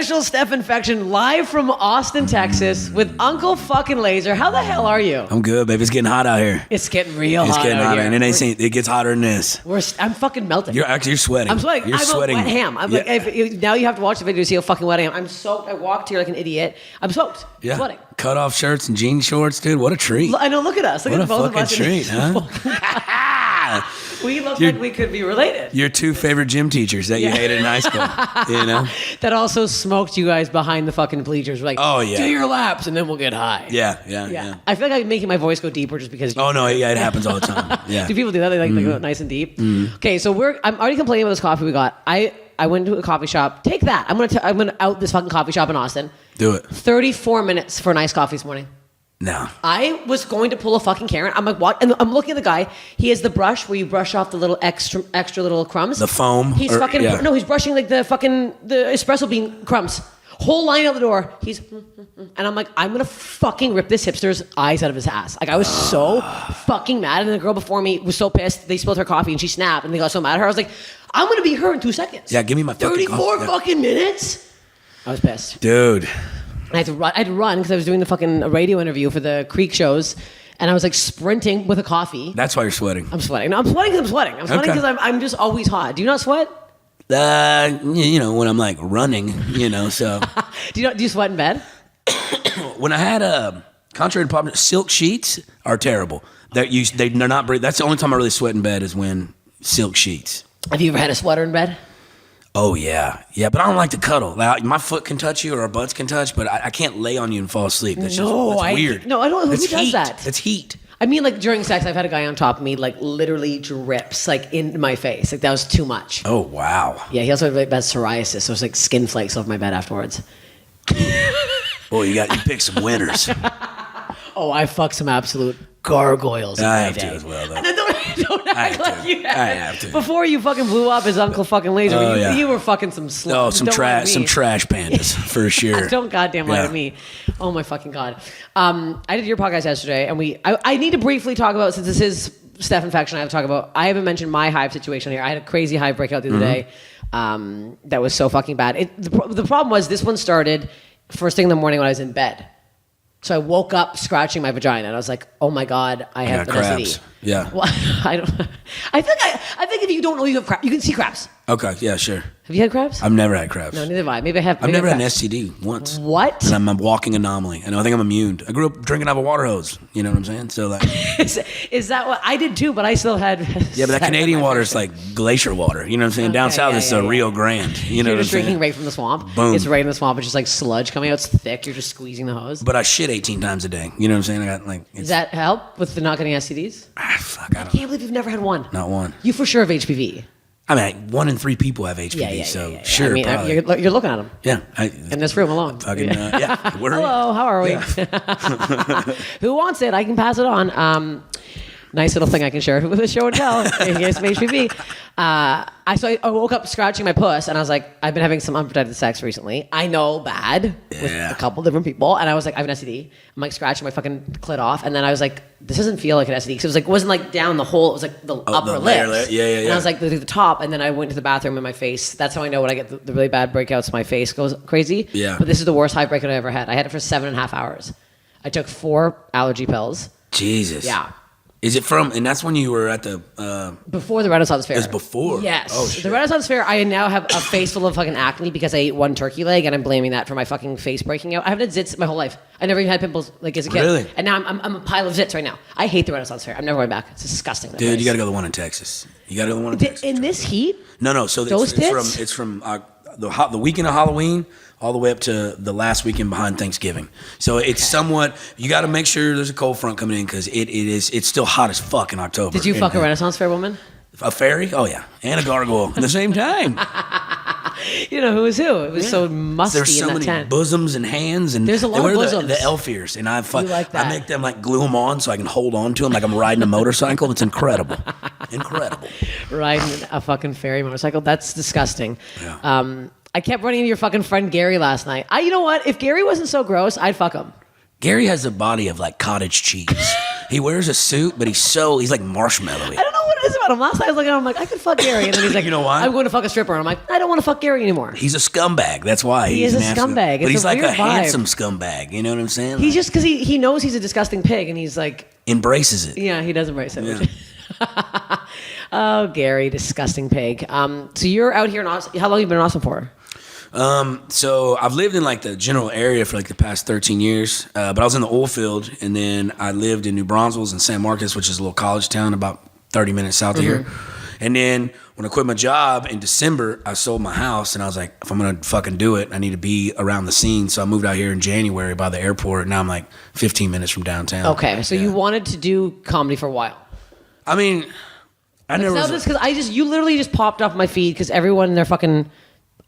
special Steph Infection live from Austin, Texas with Uncle fucking Lazer. How the hell are you? I'm good, baby. It's getting hot out here. It's getting real hot. It's getting out hotter, here. and it gets hotter than this. I'm fucking melting. You're sweating. I'm sweating. You're sweating. A wet ham. I'm like, now you have to watch the video to see how fucking wet I am. I'm soaked. I walked here like an idiot. I'm soaked. Yeah. I'm sweating. Cut off shirts and jean shorts, dude. What a treat. I know. Look at us. Look What at a both of fucking us. treat, huh? We look like we could be related. Your two favorite gym teachers that you hated in high school, you know? That also smoked you guys behind the fucking bleachers. We're like, oh, yeah. Do your laps and then we'll get high. Yeah. I feel like I'm making my voice go deeper just because. Oh, no, yeah, it happens all the time. Yeah. Do people do that? They like go nice and deep? Okay, so I'm already complaining about this coffee we got. I went to a coffee shop. Take that. I'm gonna out this fucking coffee shop in Austin. Do it. 34 minutes for a nice coffee this morning. No. I was going to pull a fucking Karen. I'm like, what? And I'm looking at the guy. He has the brush where you brush off the little extra little crumbs. The foam. He's he's brushing like the espresso bean crumbs. Whole line out the door. And I'm like, I'm gonna fucking rip this hipster's eyes out of his ass. Like I was so fucking mad. And the girl before me was so pissed. They spilled her coffee and she snapped and they got so mad at her. I was like, I'm gonna be her in 2 seconds. Yeah, give me my fucking 34 fucking minutes. I was pissed. Dude. I had to run because I was doing the fucking radio interview for the Creek shows, and I was like sprinting with a coffee. That's why you're sweating. I'm sweating. No, I'm sweating because I'm sweating. I'm sweating because I'm just always hot. Do you not sweat? You know, when I'm like running, you know, so. Do you sweat in bed? When I had contrary to popular, silk sheets are terrible. They're not. That's the only time I really sweat in bed is when silk sheets. Have you ever had a sweater in bed? Oh yeah, but I don't like to cuddle. Like, my foot can touch you or our butts can touch, but I can't lay on you and fall asleep. That's weird. No, I don't. Who It's does heat. that? It's heat. I mean, like during sex, I've had a guy on top of me, like literally drips like in my face. Like that was too much. Oh wow. Yeah, he also had bad psoriasis, so it's like skin flakes off my bed afterwards. Oh, you picked some winners. Oh, I fucked some absolute gargoyles. I have to as well, though. And don't act like you have. I have to. Before you fucking blew up as Uncle fucking Lazer, you were fucking some sluts. Oh, some trash pandas for sure. Don't goddamn lie to me. Oh my fucking god. I did your podcast yesterday, and I need to briefly talk about, since this is Steph Infection, I have to talk about. I haven't mentioned my hive situation here. I had a crazy hive breakout the other day. That was so fucking bad. The problem was this one started first thing in the morning when I was in bed. So I woke up scratching my vagina, and I was like, "Oh my god, I have an STD." Yeah. Well, I don't. I think if you don't know you have crabs, you can see crabs. Okay. Yeah. Sure. Have you had crabs? I've never had crabs. No, neither have I. Maybe I have. I've never had an STD once. What? And I'm a walking anomaly. And I think I'm immune. I grew up drinking out of a water hose. You know what I'm saying? So like, is that what I did too? But I still had. Yeah, but that Canadian water is like glacier water. You know what I'm saying? Okay, Down south it's Rio Grande. You know You're what I'm just drinking saying? right from the swamp. Boom. It's right in the swamp. It's just like sludge coming out. It's thick. You're just squeezing the hose. But I shit 18 times a day. You know what I'm saying? I got like. Does that help with the not getting STDs? Fuck, I can't believe you've never had one. Not one. You for sure have HPV. I mean, 1 in 3 people have HPV, so sure. I mean, you're looking at them. Yeah. In this room alone. Fucking, Hello, how are we? Who wants it? I can pass it on. Nice little thing I can share with the show and tell in case of HPV. I woke up scratching my puss, and I was like, I've been having some unprotected sex recently. I know, bad, with a couple different people. And I was like, I have an STD. I'm like scratching my fucking clit off. And then I was like, this doesn't feel like an STD. Because it wasn't like down the whole, it was like the upper lips. Yeah. And I was like, the top. And then I went to the bathroom in my face. That's how I know when I get the really bad breakouts, my face goes crazy. Yeah. But this is the worst hive breakout I ever had. I had it for 7.5 hours. I took 4 allergy pills. Jesus. Yeah. Is it from, and that's when you were at the... Before the Renaissance Fair. It was before? Yes. Oh, shit. The Renaissance Fair, I now have a face full of fucking acne because I ate 1 turkey leg, and I'm blaming that for my fucking face breaking out. I haven't had zits my whole life. I never even had pimples like as a kid. Really? And now I'm a pile of zits right now. I hate the Renaissance Fair. I'm never going back. It's disgusting. Dude, you got to go to the one in Texas. You got to go to the one in Texas. In this heat? No. So it's from the weekend of Halloween all the way up to the last weekend behind Thanksgiving. So it's somewhat, you got to make sure there's a cold front coming in because it's still hot as fuck in October. Did you fuck a Renaissance Fair woman? A fairy? Oh yeah. And a gargoyle at the same time. You know who was who. It was so musty There's so in that many tent. bosoms and hands. And there's a lot of bosoms. The elf ears. And I like that. I make them like glue them on so I can hold on to them like I'm riding a motorcycle. It's incredible. Incredible. Riding a fucking fairy motorcycle. That's disgusting. Yeah. I kept running into your fucking friend Gary last night. You know what? If Gary wasn't so gross, I'd fuck him. Gary has the body of like cottage cheese. He wears a suit, but he's like marshmallowy. I don't know what it is about him. Last night I was looking at him, I'm like, I could fuck Gary. And then he's like, You know why? I'm going to fuck a stripper. And I'm like, I don't want to fuck Gary anymore. He's a scumbag. That's why. He He's is a an absolute- scumbag. But It's he's a like a weird vibe. handsome scumbag. You know what I'm saying? He's just, because he knows he's a disgusting pig, and he's like, embraces it. yeah, he does embrace it. Yeah. Oh, Gary, disgusting pig. So you're out here in Austin. How long have you been in Austin for? So I've lived in like the general area for like the past 13 years, but I was in the oil field, and then I lived in New Braunfels and San Marcos, which is a little college town about 30 minutes south of here. And then when I quit my job in December, I sold my house, and I was like, if I'm gonna fucking do it, I need to be around the scene. So I moved out here in January by the airport. Now I'm like 15 minutes from downtown. Okay, so you wanted to do comedy for a while. I mean, I never. Because you literally just popped off my feed because everyone and their fucking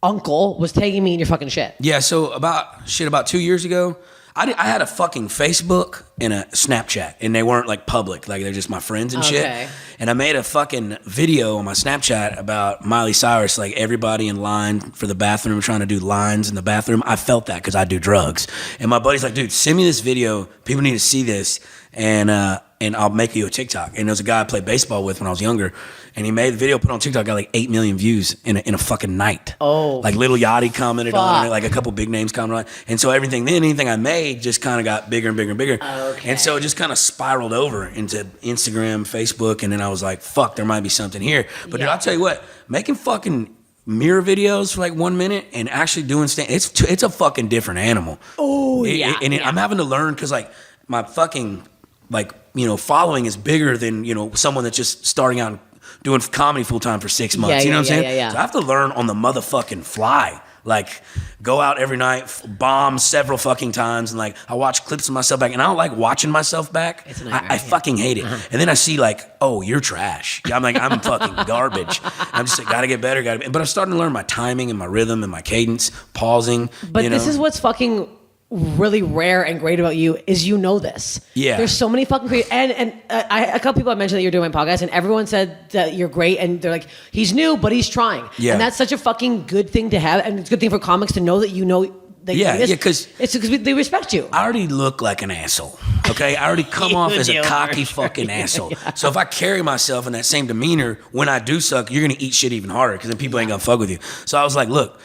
uncle was tagging me in your fucking shit. Yeah, so about 2 years ago, I had a fucking Facebook and a Snapchat, and they weren't like public, like they're just my friends and shit. And I made a fucking video on my Snapchat about Miley Cyrus, like everybody in line for the bathroom trying to do lines in the bathroom. I felt that because I do drugs. And my buddy's like, dude, send me this video. People need to see this, and I'll make you a TikTok. And there's a guy I played baseball with when I was younger, and he made the video, put it on TikTok, got like 8 million views in a fucking night. Oh, like Lil Yachty commented on fuck. it, like a couple big names commented on it, and so anything I made just kind of got bigger and bigger and bigger. Okay. And so it just kind of spiraled over into Instagram, Facebook, and then I was like, fuck, there might be something here. But dude, I'll tell you what, making fucking mirror videos for like 1 minute and actually doing it's a fucking different animal. Oh, yeah. I'm having to learn because like my fucking like, you know, following is bigger than, you know, someone that's just starting out doing comedy full time for 6 months. You know what I'm saying? Yeah. So I have to learn on the motherfucking fly. Like, go out every night, bomb several fucking times, and like I watch clips of myself back, and I don't like watching myself back. It's a nightmare, I fucking hate it. And then I see like, oh, you're trash. I'm like, I'm fucking garbage. I'm just like, gotta get better, But I'm starting to learn my timing and my rhythm and my cadence, pausing. But this is what's fucking really rare and great about you is you know this. Yeah. There's so many fucking creators. And a couple people I mentioned that you're doing my podcast, and everyone said that you're great, and they're like, he's new, but he's trying. Yeah. And that's such a fucking good thing to have, and it's a good thing for comics to know that you know that you're doing this. because it's because they respect you. I already look like an asshole. Okay, I already come off as a cocky fucking asshole. So if I carry myself in that same demeanor when I do suck, you're gonna eat shit even harder because then people ain't gonna fuck with you. So I was like, look.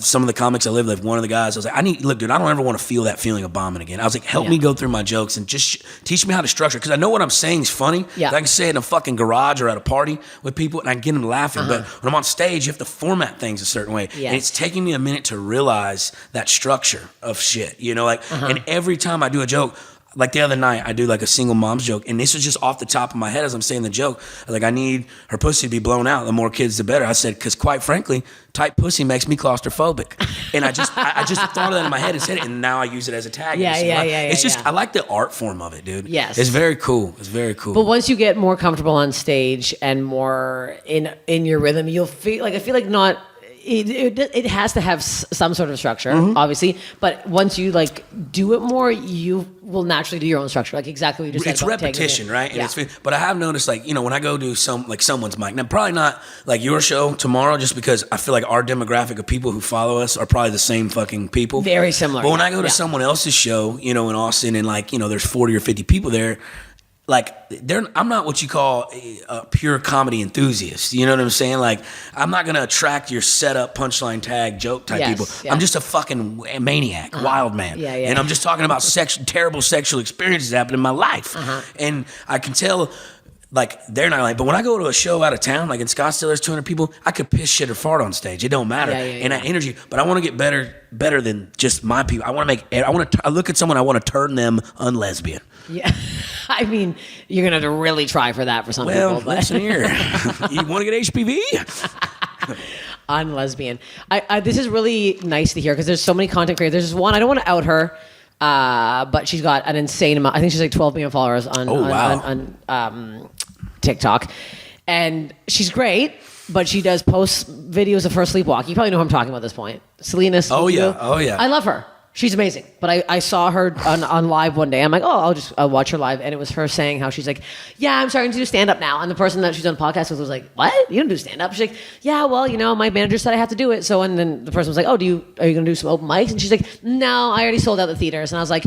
Some of the comics I live with, one of the guys, I was like, look, dude, I don't ever want to feel that feeling of bombing again. I was like, help me go through my jokes and just teach me how to structure. Because I know what I'm saying is funny. Yeah. I can say it in a fucking garage or at a party with people and I can get them laughing. But when I'm on stage, you have to format things a certain way. Yes. And it's taking me a minute to realize that structure of shit. You know, like, and every time I do a joke, like the other night, I do like a single mom's joke, and this was just off the top of my head as I'm saying the joke. Like, I need her pussy to be blown out. The more kids, the better. I said, because quite frankly, tight pussy makes me claustrophobic. And I just thought of that in my head and said it, and now I use it as a tag. It's just, I like the art form of it, dude. Yes. It's very cool. It's very cool. But once you get more comfortable on stage and more in your rhythm, you'll feel like not. It has to have some sort of structure, obviously. But once you like do it more, you will naturally do your own structure, like exactly what you just said. It's repetition, right? Yeah. And but I have noticed, like, you know, when I go do someone's mic, now probably not like your show tomorrow, just because I feel like our demographic of people who follow us are probably the same fucking people. Very similar. But when I go to someone else's show, you know, in Austin, and like, you know, there's 40 or 50 people there. Like, I'm not what you call a pure comedy enthusiast. You know what I'm saying? Like, I'm not going to attract your setup, punchline, tag, joke type people. Yeah. I'm just a fucking maniac, wild man. Yeah. And I'm just talking about terrible sexual experiences that happened in my life. And I can tell, like, they're not like, but when I go to a show out of town, like in Scottsdale, there's 200 people, I could piss, shit, or fart on stage. It don't matter. And that energy, but I want to get better than just my people. I look at someone, I want to turn them unlesbian. Yeah. I mean, you're going to have to really try for that for some people. Well, listen here. You want to get HPV? Unlesbian. This is really nice to hear because there's so many content creators. There's one, I don't want to out her, but she's got an insane amount. I think she's like 12 million followers on TikTok. And she's great, but she does post videos of her sleepwalking. You probably know who I'm talking about at this point. Selena. Oh, yeah. I love her. She's amazing. But I saw her on live one day. I'm like, oh, I'll watch her live. And it was her saying how she's like, yeah, I'm starting to do stand-up now. And the person that she's on a podcast with was like, what? You don't do stand-up? She's like, yeah, well, my manager said I have to do it. So, and then the person was like, oh, are you going to do some open mics? And she's like, no, I already sold out the theaters. And I was like,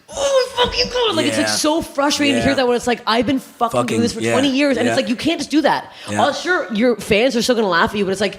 oh, fuck you, God. Like, it's like so frustrating to hear that when it's like, I've been fucking doing this for 20 years. And it's like, you can't just do that. Yeah. Sure, your fans are still going to laugh at you, but it's like,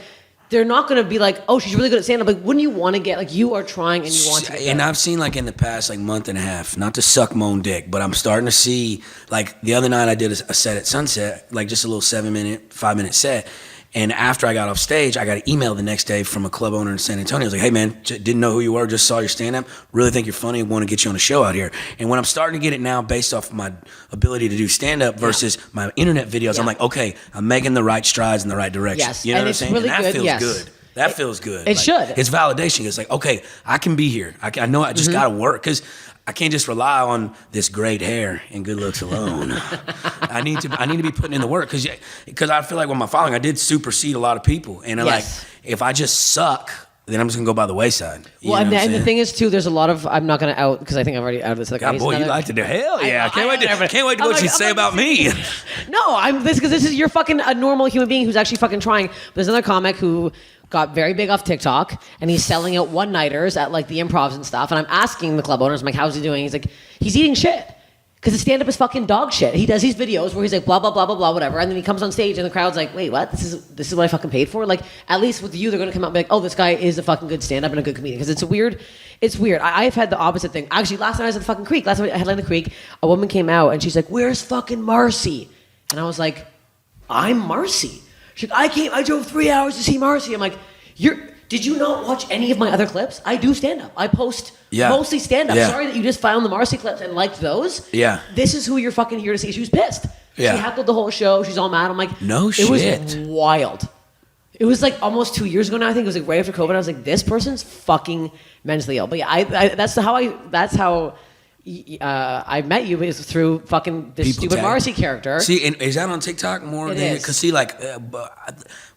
they're not going to be like, oh, she's really good at stand-up. Like, wouldn't you want to get, like, you are trying and you want to get And I've seen, like, in the past, like, month and a half, not to suck my own dick, but I'm starting to see, like, the other night I did a set at Sunset, like, just a little 5-minute set. And after I got off stage, I got an email the next day from a club owner in San Antonio. I was like, hey, man, didn't know who you were, just saw your stand-up. Really think you're funny, want to get you on a show out here. And when I'm starting to get it now based off my ability to do stand-up versus my internet videos, I'm like, okay, I'm making the right strides in the right direction. Yes. You know and what I'm it's saying? Really and that good. feels good. That feels good. It should. It's validation. It's like, okay, I can be here. I know I just got to work because I can't just rely on this great hair and good looks alone. I need to be putting in the work because I feel like with my following, I did supersede a lot of people. And like, if I just suck, then I'm just gonna go by the wayside. Well, and the thing is too, there's a lot of I'm not gonna out because I think I've already outed this. Like, God, boy, you like to do hell yeah! I can't wait to what you say about me. No, because this is you're fucking a normal human being who's actually fucking trying. But there's another comic who got very big off TikTok and he's selling out one-nighters at like the improvs and stuff. And I'm asking the club owners, I'm like, how's he doing? He's like, he's eating shit. Because his stand-up is fucking dog shit. He does these videos where he's like, blah, blah, blah, blah, blah, whatever. And then he comes on stage and the crowd's like, wait, what? This is what I fucking paid for? Like, at least with you, they're going to come out and be like, oh, this guy is a fucking good stand-up and a good comedian. Because it's weird. I've had the opposite thing. Actually, last night I was at the fucking Creek. Last night I headlined the Creek. A woman came out and she's like, where's fucking Marcy? And I was like, I'm Marcy. She's like, I drove 3 hours to see Marcy. I'm like, did you not watch any of my other clips? I do stand-up. I post mostly stand-up. Yeah. Sorry that you just found the Marcy clips and liked those. Yeah. This is who you're fucking here to see. She was pissed. Yeah. She heckled the whole show. She's all mad. I'm like, no shit. It was wild. It was like almost 2 years ago now. I think it was like right after COVID. I was like, this person's fucking mentally ill. But yeah, that's how I met you is through fucking this stupid Marcy character. See, and is that on TikTok more? Because see, like,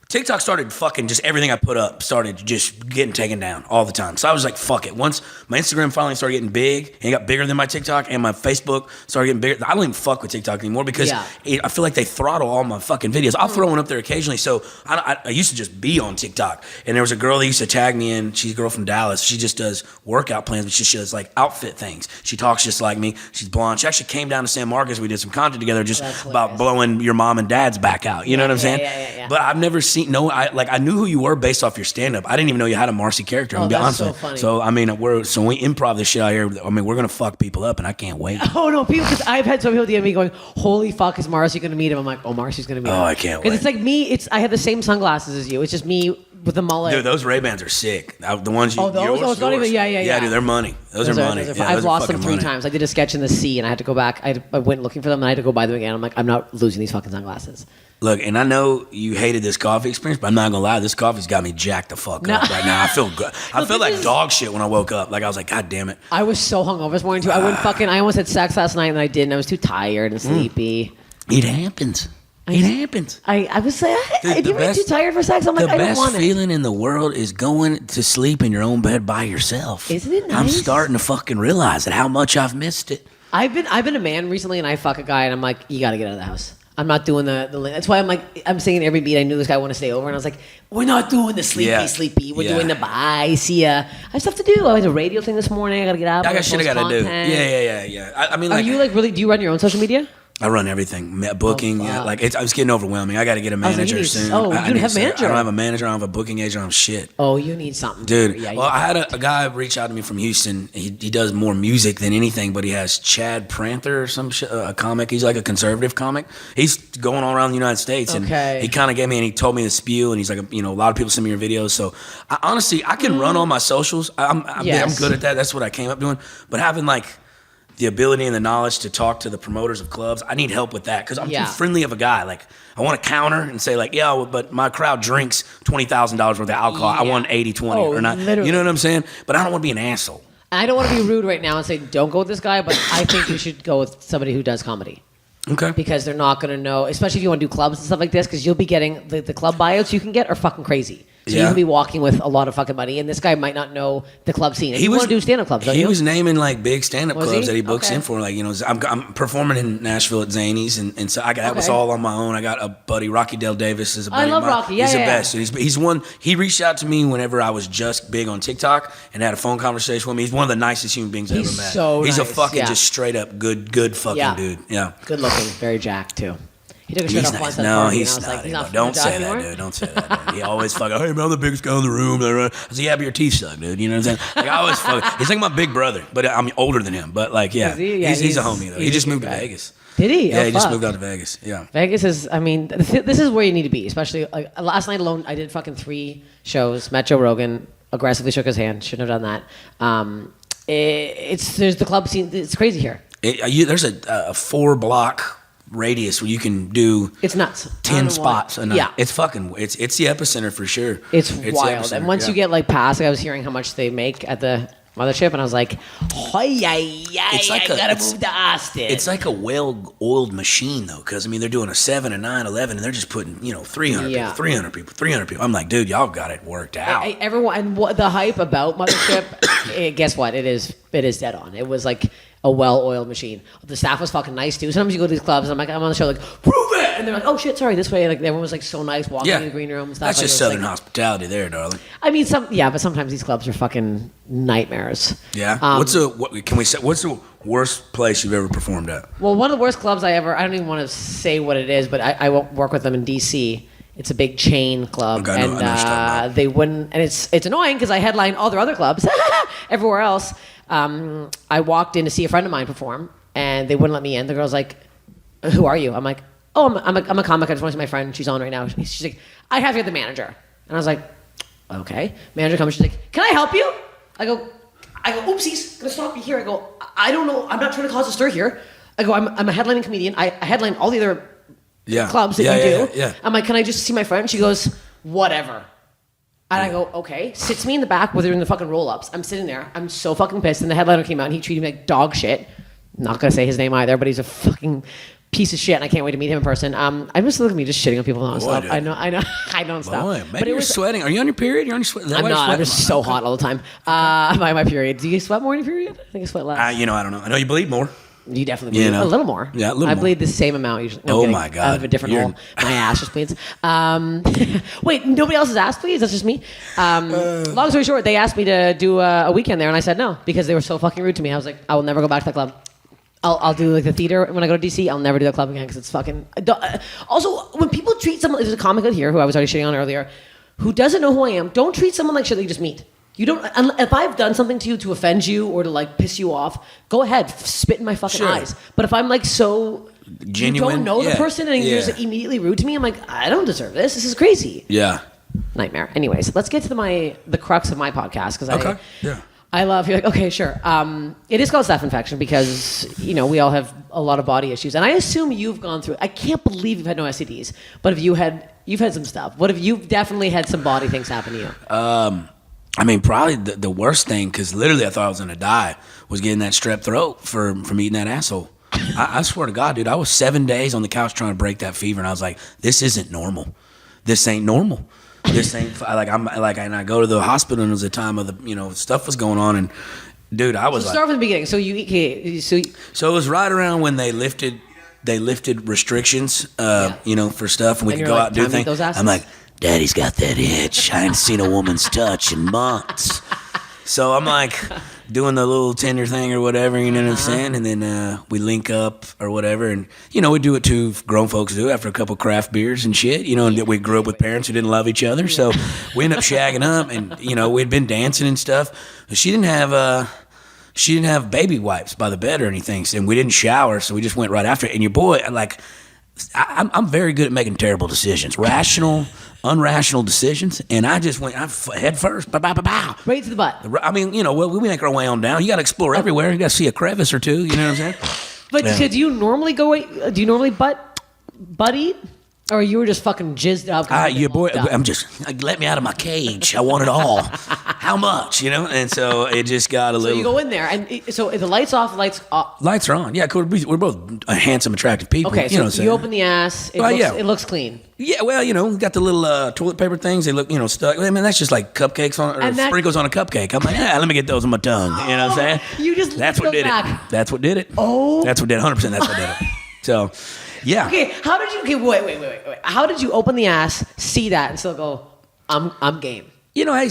TikTok started fucking just everything I put up started just getting taken down all the time. So I was like, fuck it. Once my Instagram finally started getting big, and it got bigger than my TikTok, and my Facebook started getting bigger, I don't even fuck with TikTok anymore because I feel like they throttle all my fucking videos. I'll throw one up there occasionally. So I used to just be on TikTok. And there was a girl that used to tag me in. She's a girl from Dallas. She just does workout plans, but she does like outfit things. She talks just like me. She's blonde. She actually came down to San Marcos. We did some content together just about blowing your mom and dad's back out. You know what I'm saying? Yeah. But I've never seen, I knew who you were based off your stand-up. I didn't even know you had a Marcy character. I'm gonna be honest with you. Funny. So I mean, we improv this shit out here. I mean, we're gonna fuck people up, and I can't wait. Oh no, because I've had some people DM me going, "Holy fuck, is Marcy gonna meet him?" I'm like, "Oh, Marcy's gonna meet him." Oh, I can't wait. Because it's like me. I have the same sunglasses as you. It's just me with the mullet. Dude, those Ray-Bans are sick. The ones you. Oh, those. Yours, it's not even. Yeah. Dude, they're money. Those are money. I've lost them 3 times. I did a sketch in the sea, and I had to go back. I went looking for them, and I had to go buy them again. I'm like, I'm not losing these fucking sunglasses. Look, and I know you hated this coffee experience, but I'm not gonna lie, this coffee's got me jacked the fuck up right now. I feel good. I feel like dog shit when I woke up. Like I was like, God damn it. I was so hungover this morning too. I almost had sex last night and I didn't. I was too tired and sleepy. It happens. It happens. I was like, you were too tired for sex. I'm like, I don't want it. The best feeling in the world is going to sleep in your own bed by yourself. Isn't it nice? I'm starting to fucking realize how much I've missed it. I've been a man recently and I fuck a guy and I'm like, you gotta get out of the house. I'm not doing the that's why I'm saying every beat I knew this guy wanted to stay over and I was like, we're not doing the sleepy. We're doing the bye, see ya. I have stuff to do. I had a radio thing this morning. I gotta get out. I got shit I gotta do. Yeah. I mean, are you like really? Do you run your own social media? I run everything, booking. It's getting overwhelming. I got to get a manager soon. Oh, you don't have a manager? I don't have a manager. I don't have a booking agent. I don't have shit. Oh, you need something, dude. I had a guy reach out to me from Houston. He does more music than anything, but he has Chad Prather or some shit, a comic. He's like a conservative comic. He's going all around the United States, and he kind of gave me and he told me the spiel. And he's like, a lot of people send me your videos. So honestly, I can run all my socials. I'm good at that. That's what I came up doing. But having the ability and the knowledge to talk to the promoters of clubs, I need help with that because I'm too friendly of a guy. Like, I want to counter and say, but my crowd drinks $20,000 worth of alcohol. I want 80-20 or not. Literally. You know what I'm saying? But I don't want to be an asshole. I don't want to be rude right now and say, don't go with this guy, but I think you should go with somebody who does comedy. Okay. Because they're not going to know, especially if you want to do clubs and stuff like this, because you'll be getting the club buyouts you can get are fucking crazy. So you can be walking with a lot of fucking money, and this guy might not know the club scene. And he want to do stand-up clubs, don't you? He was naming like big stand-up clubs that he books in for. Like, I'm performing in Nashville at Zany's, and so that was all on my own. I got a buddy, Rocky Del Davis, is a buddy. I love Rocky. Yeah, he's the best. He's one. He reached out to me whenever I was just big on TikTok and had a phone conversation with me. He's one of the nicest human beings I've ever met. He's a fucking just straight up good fucking dude. Yeah, good looking, very jacked too. He took a shirt off once. No, he's not. Don't say that, dude. Don't say that, dude. He always fucking, hey, man, I'm the biggest guy in the room. I said, yeah, but your teeth suck, dude. You know what I'm saying? Like, I always fucking, he's like my big brother, but I'm older than him. But, like, yeah, he's a homie, though. He just moved to Vegas. Did he? Yeah, he just moved out to Vegas. Yeah. Vegas is, I mean, this is where you need to be, especially, like, last night alone, I did fucking 3 shows, met Joe Rogan, aggressively shook his hand. Shouldn't have done that. There's the club scene. It's crazy here. There's a 4-block radius where you can do it's nuts 10 spots a night. Yeah, it's the epicenter for sure. It's wild. And once you get like past, like, I was hearing how much they make at the mothership, and I was like, I gotta move to Austin. It's like a well-oiled machine though, because I mean they're doing a 7, a 9, 11, and they're just putting 300 people. I'm like, dude, y'all got it worked out. Everyone, and what the hype about mothership? Guess what? It is dead on. It was like a well-oiled machine. The staff was fucking nice too. Sometimes you go to these clubs, and I'm on the show like, prove it, and they're like, oh shit, sorry, this way. Like everyone was like so nice walking in the green room and stuff. That's just Southern hospitality there, darling. I mean, but sometimes these clubs are fucking nightmares. Yeah. What's the worst place you've ever performed at? Well, one of the worst clubs I don't even want to say what it is, but I won't work with them in DC. It's a big chain club, and they wouldn't. And it's annoying because I headline all their other clubs everywhere else. I walked in to see a friend of mine perform, and they wouldn't let me in. The girl's like, "Who are you?" I'm like, "Oh, I'm a comic. I just want to see my friend. She's on right now." She's like, "I have to get the manager," and I was like, "Okay." Manager comes. She's like, "Can I help you?" I go, "Oopsies, gonna stop you here." I go, "I don't know. I'm not trying to cause a stir here." I go, "I'm a headlining comedian. I headline all the other clubs that you do." Yeah. I'm like, "Can I just see my friend?" She goes, "Whatever." And I go, okay. Sits me in the back with her in the fucking roll-ups. I'm sitting there. I'm so fucking pissed. And the headliner came out and he treated me like dog shit. Not going to say his name either, but he's a fucking piece of shit. And I can't wait to meet him in person. I'm just looking at me just shitting on people nonstop. I know. I don't stop. Boy, maybe you're sweating. Are you on your period? You're on your sweat. I'm not. I'm just so hot all the time. My period. Do you sweat more in your period? I think I sweat less. I don't know. I know you bleed more. You definitely bleed a little more. Yeah, a little more. I bleed the same amount usually. No, my God. I have a different hole. My ass just bleeds. Wait, nobody else's ass bleeds? That's just me? Long story short, they asked me to do a weekend there, and I said no because they were so fucking rude to me. I was like, I will never go back to that club. I'll do like the theater when I go to DC. I'll never do that club again because it's fucking... Also, when people treat someone... There's a comic out here who I was already shitting on earlier who doesn't know who I am. Don't treat someone like shit that you just meet. You don't. If I've done something to you to offend you or to like piss you off, go ahead, spit in my fucking eyes. But if I'm like so genuine, you don't know the person and you're just immediately rude to me, I'm like, I don't deserve this. This is crazy. Yeah. Nightmare. Anyways, let's get to the crux of my podcast because I love. You're like, okay, sure. It is called staph infection because we all have a lot of body issues, and I assume you've gone through. I can't believe you've had no STDs, but you've had some stuff. What if you've definitely had some body things happen to you? I mean, probably the worst thing, because literally I thought I was going to die, was getting that strep throat from eating that asshole. I swear to God, dude, I was 7 days on the couch trying to break that fever, and I was like, this isn't normal. This ain't normal. This ain't, and I go to the hospital, and it was a time of stuff was going on, and dude, I was start from the beginning. So so it was right around when they lifted restrictions, for stuff, and we could go out and do things. I'm like, Daddy's got that itch. I ain't seen a woman's touch in months. So I'm like doing the little tender thing or whatever, you know what I'm saying? And then we link up or whatever. And, we do what two grown folks do after a couple craft beers and shit, and we grew up with parents who didn't love each other. So we ended up shagging up and, we'd been dancing and stuff. She didn't have baby wipes by the bed or anything. And we didn't shower, so we just went right after it. And your boy, I'm very good at making terrible decisions. Rational, unrational decisions, and I just went head first, bow. Right to the butt. I mean, we make our way on down. You got to explore everywhere. You got to see a crevice or two. You know what I'm saying? But so do you normally butt eat? Or you were just fucking jizzed up? Your boy, let me out of my cage. I want it all. how much, you know? And so it just got a little. So you go in there, and so the lights off, lights off. Lights are on. Yeah, we're both handsome, attractive people. Okay, you know so you open the ass. It looks clean. Yeah, well, you know, got the little toilet paper things. They look, you know, stuck. I mean, that's just like cupcakes or sprinkles on a cupcake. I'm like, yeah, let me get those on my tongue. You know what I'm saying? That's what did it. That's what did it. Oh. That's what did it. 100%. That's what did it. So, yeah. Okay, how did you? Okay, wait. How did you open the ass, see that, and still go, I'm game? You know, hey,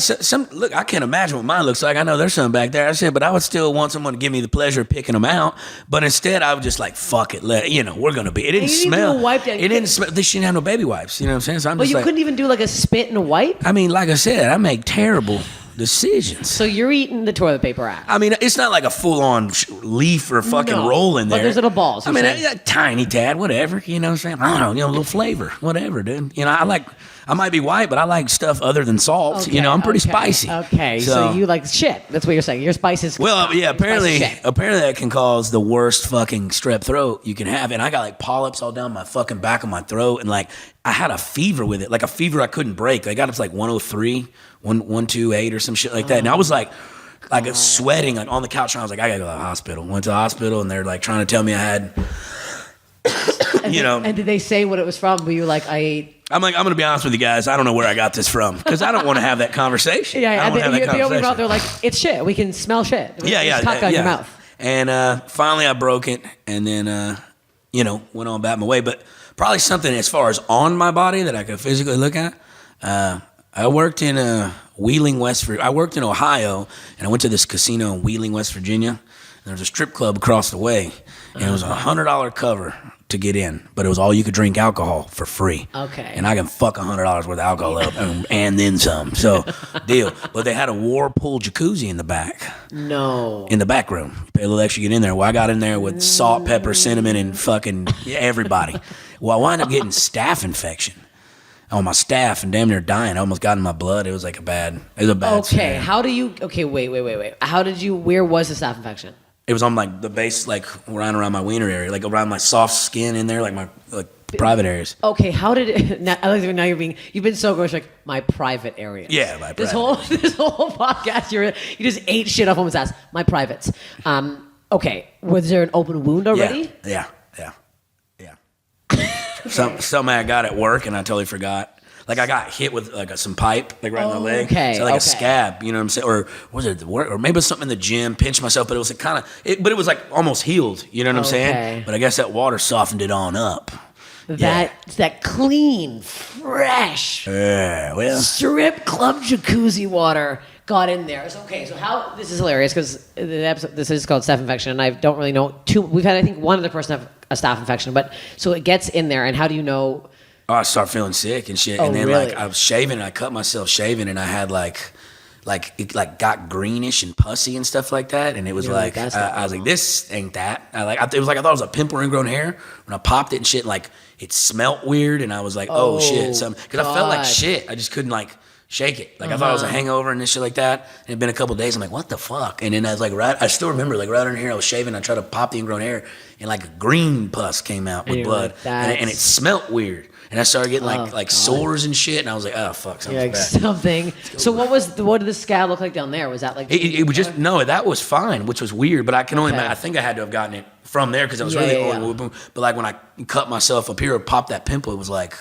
look, I can't imagine what mine looks like. I know there's something back there. I said, but I would still want someone to give me the pleasure of picking them out. But instead, I was just like, fuck it. We're going to be. It didn't smell. It didn't smell. They shouldn't have no baby wipes. You know what I'm saying? So I'm But you couldn't even do like a spit and a wipe? I mean, like I said, I make terrible decisions. So you're eating the toilet paper ass. I mean, it's not like a full-on leaf or fucking roll in there. But there's little balls. I mean, a tiny tad, whatever. You know what I'm saying? I don't know, a little flavor, whatever, dude. You know, I might be white, but I like stuff other than salt. Okay, you know, I'm pretty spicy. Okay, so you like shit. That's what you're saying. Your spice is... Well, yeah, apparently that can cause the worst fucking strep throat you can have. And I got like polyps all down my fucking back of my throat. And like, I had a fever with it. Like a fever I couldn't break. I got up to like 103, 128 or some shit like that. And I was like sweating on the couch. And I was like, I gotta go to the hospital. Went to the hospital and they're like trying to tell me I had... And did they say what it was from? Were you like, I ate... I'm like, I'm going to be honest with you guys. I don't know where I got this from because I don't want to have that conversation. Yeah, they open your mouth. They're like, it's shit. We can smell shit. It's tuck on your mouth. And finally, I broke it, and then went on about my way. But probably something as far as on my body that I could physically look at. I worked in Wheeling, West Virginia. I worked in Ohio, and I went to this casino in Wheeling, West Virginia. And there was a strip club across the way, and it was $100 cover to get in, but it was all you could drink alcohol for free. Okay. And I can fuck $100 worth of alcohol up and then some. So, deal. But they had a whirlpool jacuzzi in the back. No. In the back room. You pay a little extra to get in there. Well, I got in there with salt, pepper, cinnamon, and fucking everybody. Well, I wound up getting staph infection on my staph and damn near dying. I almost got in my blood. It was like a bad Okay. scenario. How do you... Okay, wait. Where was the staph infection? It was on like the base, like around my wiener area, like around my soft skin in there, like my private areas. Okay, how did it? Now you've been so gross, like my private area. Yeah, my private. This whole podcast, you just ate shit off woman's ass. My privates. Okay, was there an open wound already? Yeah. Something I got at work and I totally forgot. Like I got hit with like some pipe, like right in the leg. Okay. So like a scab, you know what I'm saying? Or was it or maybe it was something in the gym, pinched myself, but it was like but it was like almost healed, you know what I'm saying? But I guess that water softened it on up. That clean, fresh strip club jacuzzi water got in there. So how this is hilarious because the episode, this is called staph infection, and I don't really know we've had I think one other person have a staph infection, but so it gets in there, and how do you know? Oh, I started feeling sick and shit. And then like I was shaving and I cut myself shaving and I had it got greenish and pussy and stuff like that. And it was I was like, this ain't that. It was like I thought it was a pimple or ingrown hair. When I popped it and shit, like it smelt weird and I was like, oh shit. Because I felt like shit. I just couldn't shake it. I thought it was a hangover and shit like that. And it'd been a couple days. I'm like, what the fuck? And then I was like, I still remember right in here, I was shaving. I tried to pop the ingrown hair and like a green pus came out with blood. And it smelt weird. And I started getting sores and shit, and I was like, "Oh fuck, something's bad." Something. So what did the scab look like down there? Was that like it was just no? That was fine, which was weird. But I can only I think I had to have gotten it from there because I was But like when I cut myself up here or popped that pimple, it was like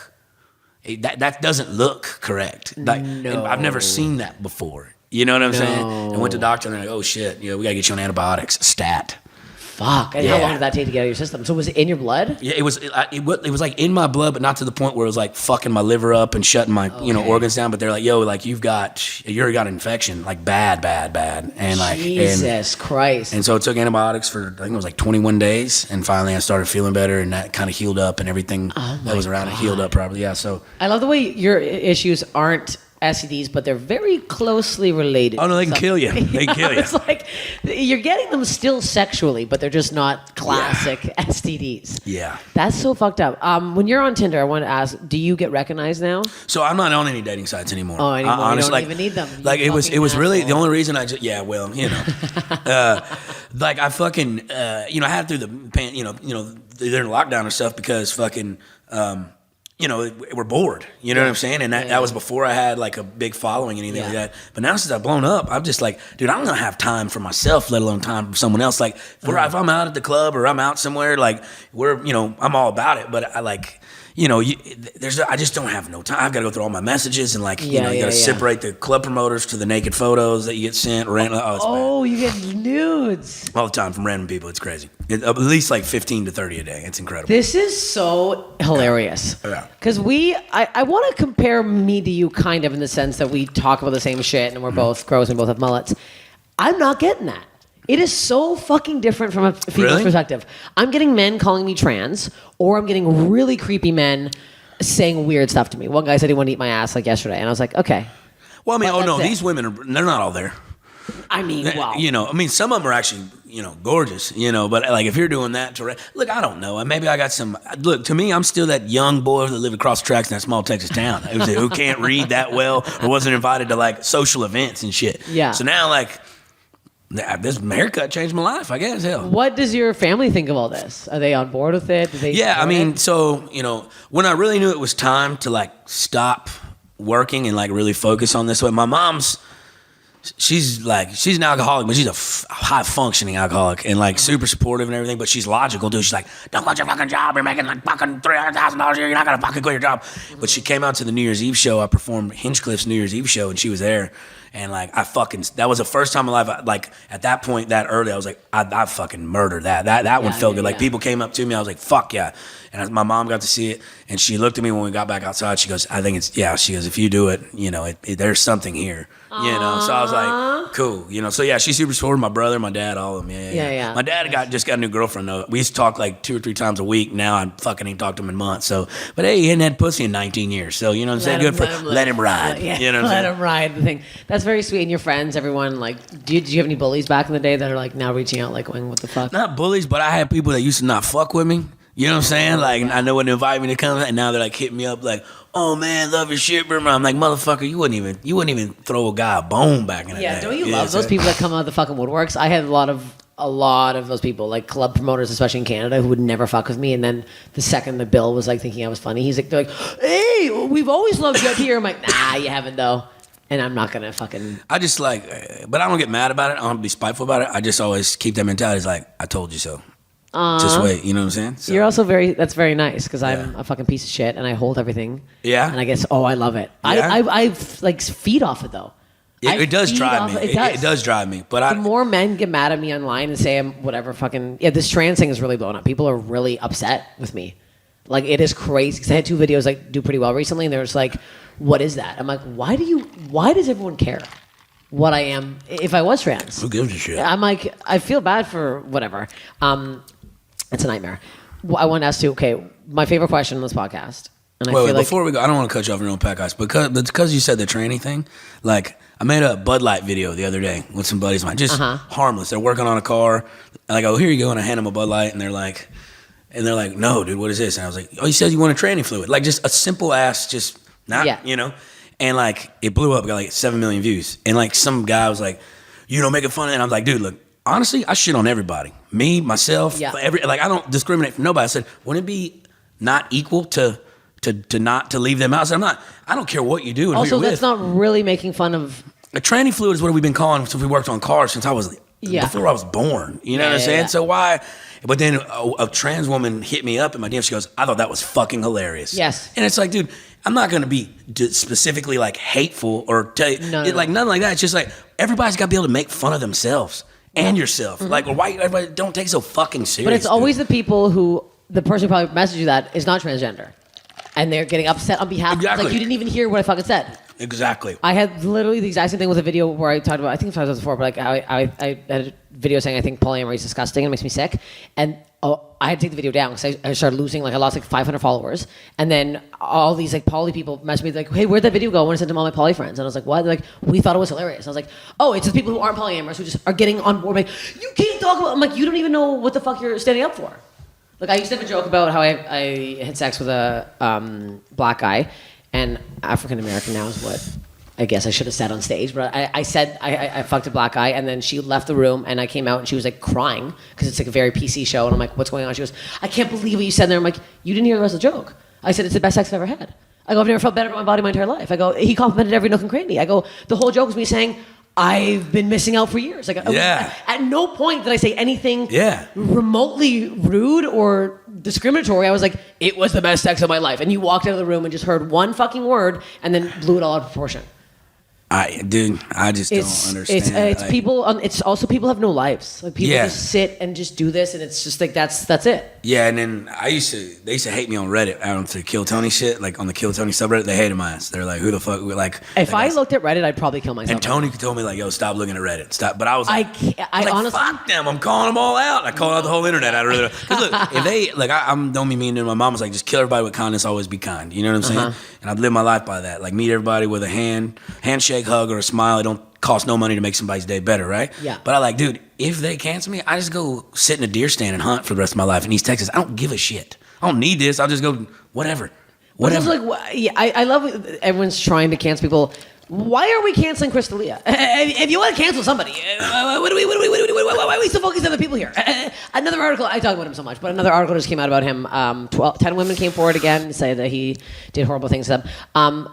that doesn't look correct. No. I've never seen that before. You know what I'm saying? I went to the doctor and they're like, "Oh shit, we gotta get you on antibiotics, stat." Fuck. And how long did that take to get out of your system? So was it in your blood? Yeah, it was like in my blood, but not to the point where it was like fucking my liver up and shutting my organs down. But they're like, yo, like you got an infection, like bad, and like Jesus Christ. And so it took antibiotics for I think it was like 21 days, and finally I started feeling better, and that kind of healed up, and everything that was around it healed up probably. Yeah. So I love the way your issues aren't STDs, but they're very closely related. Oh no, they can kill you. They can kill you. It's like you're getting them still sexually, but they're just not classic STDs. Yeah, that's so fucked up. When you're on Tinder, I want to ask: do you get recognized now? So I'm not on any dating sites anymore. Oh, anymore. Honestly, you don't even need them. Like it was really the only reason I just like I fucking I had through the they're in lockdown and stuff because fucking. we're bored. You know what I'm saying? And that was before I had like a big following and anything like that. But now since I've blown up, I'm just like, dude, I'm gonna have time for myself, let alone time for someone else. Like, if I'm out at the club or I'm out somewhere, like I'm all about it. But I like. I just don't have no time. I've got to go through all my messages and you got to separate the club promoters to the naked photos that you get sent. Oh, you get nudes all the time from random people. It's crazy. At least like 15 to 30 a day. It's incredible. This is so hilarious. Yeah. Because I want to compare me to you kind of in the sense that we talk about the same shit and we're both gross and both have mullets. I'm not getting that. It is so fucking different from a female's perspective. I'm getting men calling me trans, or I'm getting really creepy men saying weird stuff to me. One guy said he wanted to eat my ass like yesterday, and I was like, okay. Well, I mean, these women they're not all there. I mean, wow. Some of them are actually, gorgeous, but like if you're doing that look, I don't know. Maybe I got some, look, to me, I'm still that young boy that lived across the tracks in that small Texas town who can't read that well or wasn't invited to like social events and shit. Yeah. So now this haircut changed my life, I guess. Hell. What does your family think of all this? Are they on board with it? So, when I really knew it was time to like stop working and like really focus on this way, my mom's, she's an alcoholic, but she's a high functioning alcoholic and like super supportive and everything, but she's logical, dude. She's like, don't quit your fucking job. You're making like fucking $300,000 a year. You're not going to fucking quit your job. But she came out to the New Year's Eve show. I performed Hinchcliffe's New Year's Eve show and she was there. And like that was the first time in my life. Like at that point, that early, I was like, I fucking murdered that. That one felt good. Like people came up to me, I was like, fuck yeah. And my mom got to see it, and she looked at me when we got back outside. She goes, I think it's She goes, if you do it, there's something here. So I was like, cool. So yeah, she's super supportive. My brother, my dad, all of them. Yeah. My dad just got a new girlfriend though. We used to talk like 2 or 3 times a week. Now I fucking ain't talked to him in months. So, but hey, he hadn't had pussy in 19 years. So you know what I'm saying? Let him ride. Yeah, let him ride. The thing that's very sweet. And your friends, everyone, like, did you have any bullies back in the day that are like now reaching out, like going, what the fuck? Not bullies, but I had people that used to not fuck with me. You know what I'm saying? Like, I know when they invite me to come, and now they're like hitting me up like, oh man, love your shit, bro. I'm like, motherfucker, you wouldn't even throw a guy a bone back in the day. Yeah, don't you love those people that come out of the fucking woodworks? I had a lot of those people, like club promoters, especially in Canada, who would never fuck with me. And then the second the bill was like thinking I was funny, they're like, hey, we've always loved you up here. I'm like, nah, you haven't though. And I'm not gonna fucking. I just but I don't get mad about it. I don't be spiteful about it. I just always keep that mentality. It's like, I told you so. Just wait, you know what I'm saying? So. You're also that's very nice because I'm a fucking piece of shit and I hold everything. Yeah. And I guess, I love it. Yeah. I like feed off it though. It does drive me. It does drive me. But the more men get mad at me online and say I'm whatever fucking this trans thing is really blowing up. People are really upset with me. Like it is crazy because I had 2 videos like do pretty well recently and they're just like, what is that? I'm like, why does everyone care what I am if I was trans? Who gives a shit? I'm like, I feel bad for whatever. It's a nightmare. I want to ask you, okay, my favorite question on this podcast. And wait, before we go, I don't want to cut you off your own podcast, because you said the tranny thing, like, I made a Bud Light video the other day with some buddies of mine, just harmless. They're working on a car, and I go, here you go, and I hand them a Bud Light, and they're like, no, dude, what is this? And I was like, oh, you said you want a tranny fluid. Like, just a simple ass, just, And, like, it blew up, got, like, 7 million views. And, like, some guy was like, making fun of it. And I was like, dude, look, honestly, I shit on everybody. Me, myself, I don't discriminate from nobody. I said, wouldn't it be not equal to not to leave them out? I said, I don't care what you do. And also, who you're that's with. not really making fun of. A tranny fluid is what we've been calling since we worked on cars since I was before I was born. You know what I'm saying? So why? But then a trans woman hit me up in my DM. She goes, I thought that was fucking hilarious. Yes. And it's like, dude, I'm not going to be specifically like hateful or tell you, like nothing like that. It's just like everybody's got to be able to make fun of themselves. And yourself. Like, why everybody don't take it so fucking serious? But it's always the people the person who probably messaged you that is not transgender. And they're getting upset on behalf of, like, you didn't even hear what I fucking said. Exactly. I had literally the exact same thing with a video where I talked about, I think I've talked about this before, but like I had a video saying I think polyamory is disgusting and it makes me sick. And I had to take the video down because I started losing, like I lost like 500 followers. And then all these like poly people messaged me like, hey, where'd that video go? I want to send it to all my poly friends. And I was like, what? They're like, we thought it was hilarious. I was like, oh, it's the people who aren't polyamorous who just are getting on board. Like, you can't talk about, I'm like, you don't even know what the fuck you're standing up for. Like I used to have a joke about how I had sex with a black guy, and African American now is what I guess I should have said on stage, but I said I fucked a black guy, and then she left the room, and I came out, and she was like crying because it's like a very PC show, and I'm like, what's going on? She goes, I can't believe what you said there. I'm like, you didn't hear the rest of the joke. I said, it's the best sex I've ever had. I go, I've never felt better about my body my entire life. I go, he complimented every nook and cranny. I go, the whole joke was me saying, I've been missing out for years. Like, at no point did I say anything remotely rude or discriminatory. I was like, it was the best sex of my life. And you walked out of the room and just heard one fucking word and then blew it all out of proportion. I just don't understand. It's people. It's also people have no lives. Like people just sit and just do this, and it's just like that's it. Yeah, and then they used to hate me on Reddit on the Kill Tony shit, like on the Kill Tony subreddit. They hated my ass. They're like, who the fuck? Like, if I looked at Reddit, I'd probably kill myself. And Tony told me like, yo, stop looking at Reddit, stop. But I was like, I like, honestly, fuck them. I'm calling them all out. I call out the whole internet. I really because look, if they like, I'm don't be mean to my mom was like, just kill everybody with kindness, always be kind. You know what I'm saying? And I'd live my life by that. Like meet everybody with a handshake, hug, or a smile. It don't cost no money to make somebody's day better, right? Yeah. But I like, dude, if they cancel me, I just go sit in a deer stand and hunt for the rest of my life in East Texas. I don't give a shit. I don't need this. I'll just go whatever. I love everyone's trying to cancel people. Why are we canceling Chris D'Elia? If you want to cancel somebody, why are we still focusing on the people here? Another article, I talk about him so much, but another article just came out about him. 10 women came forward again and said that he did horrible things to them.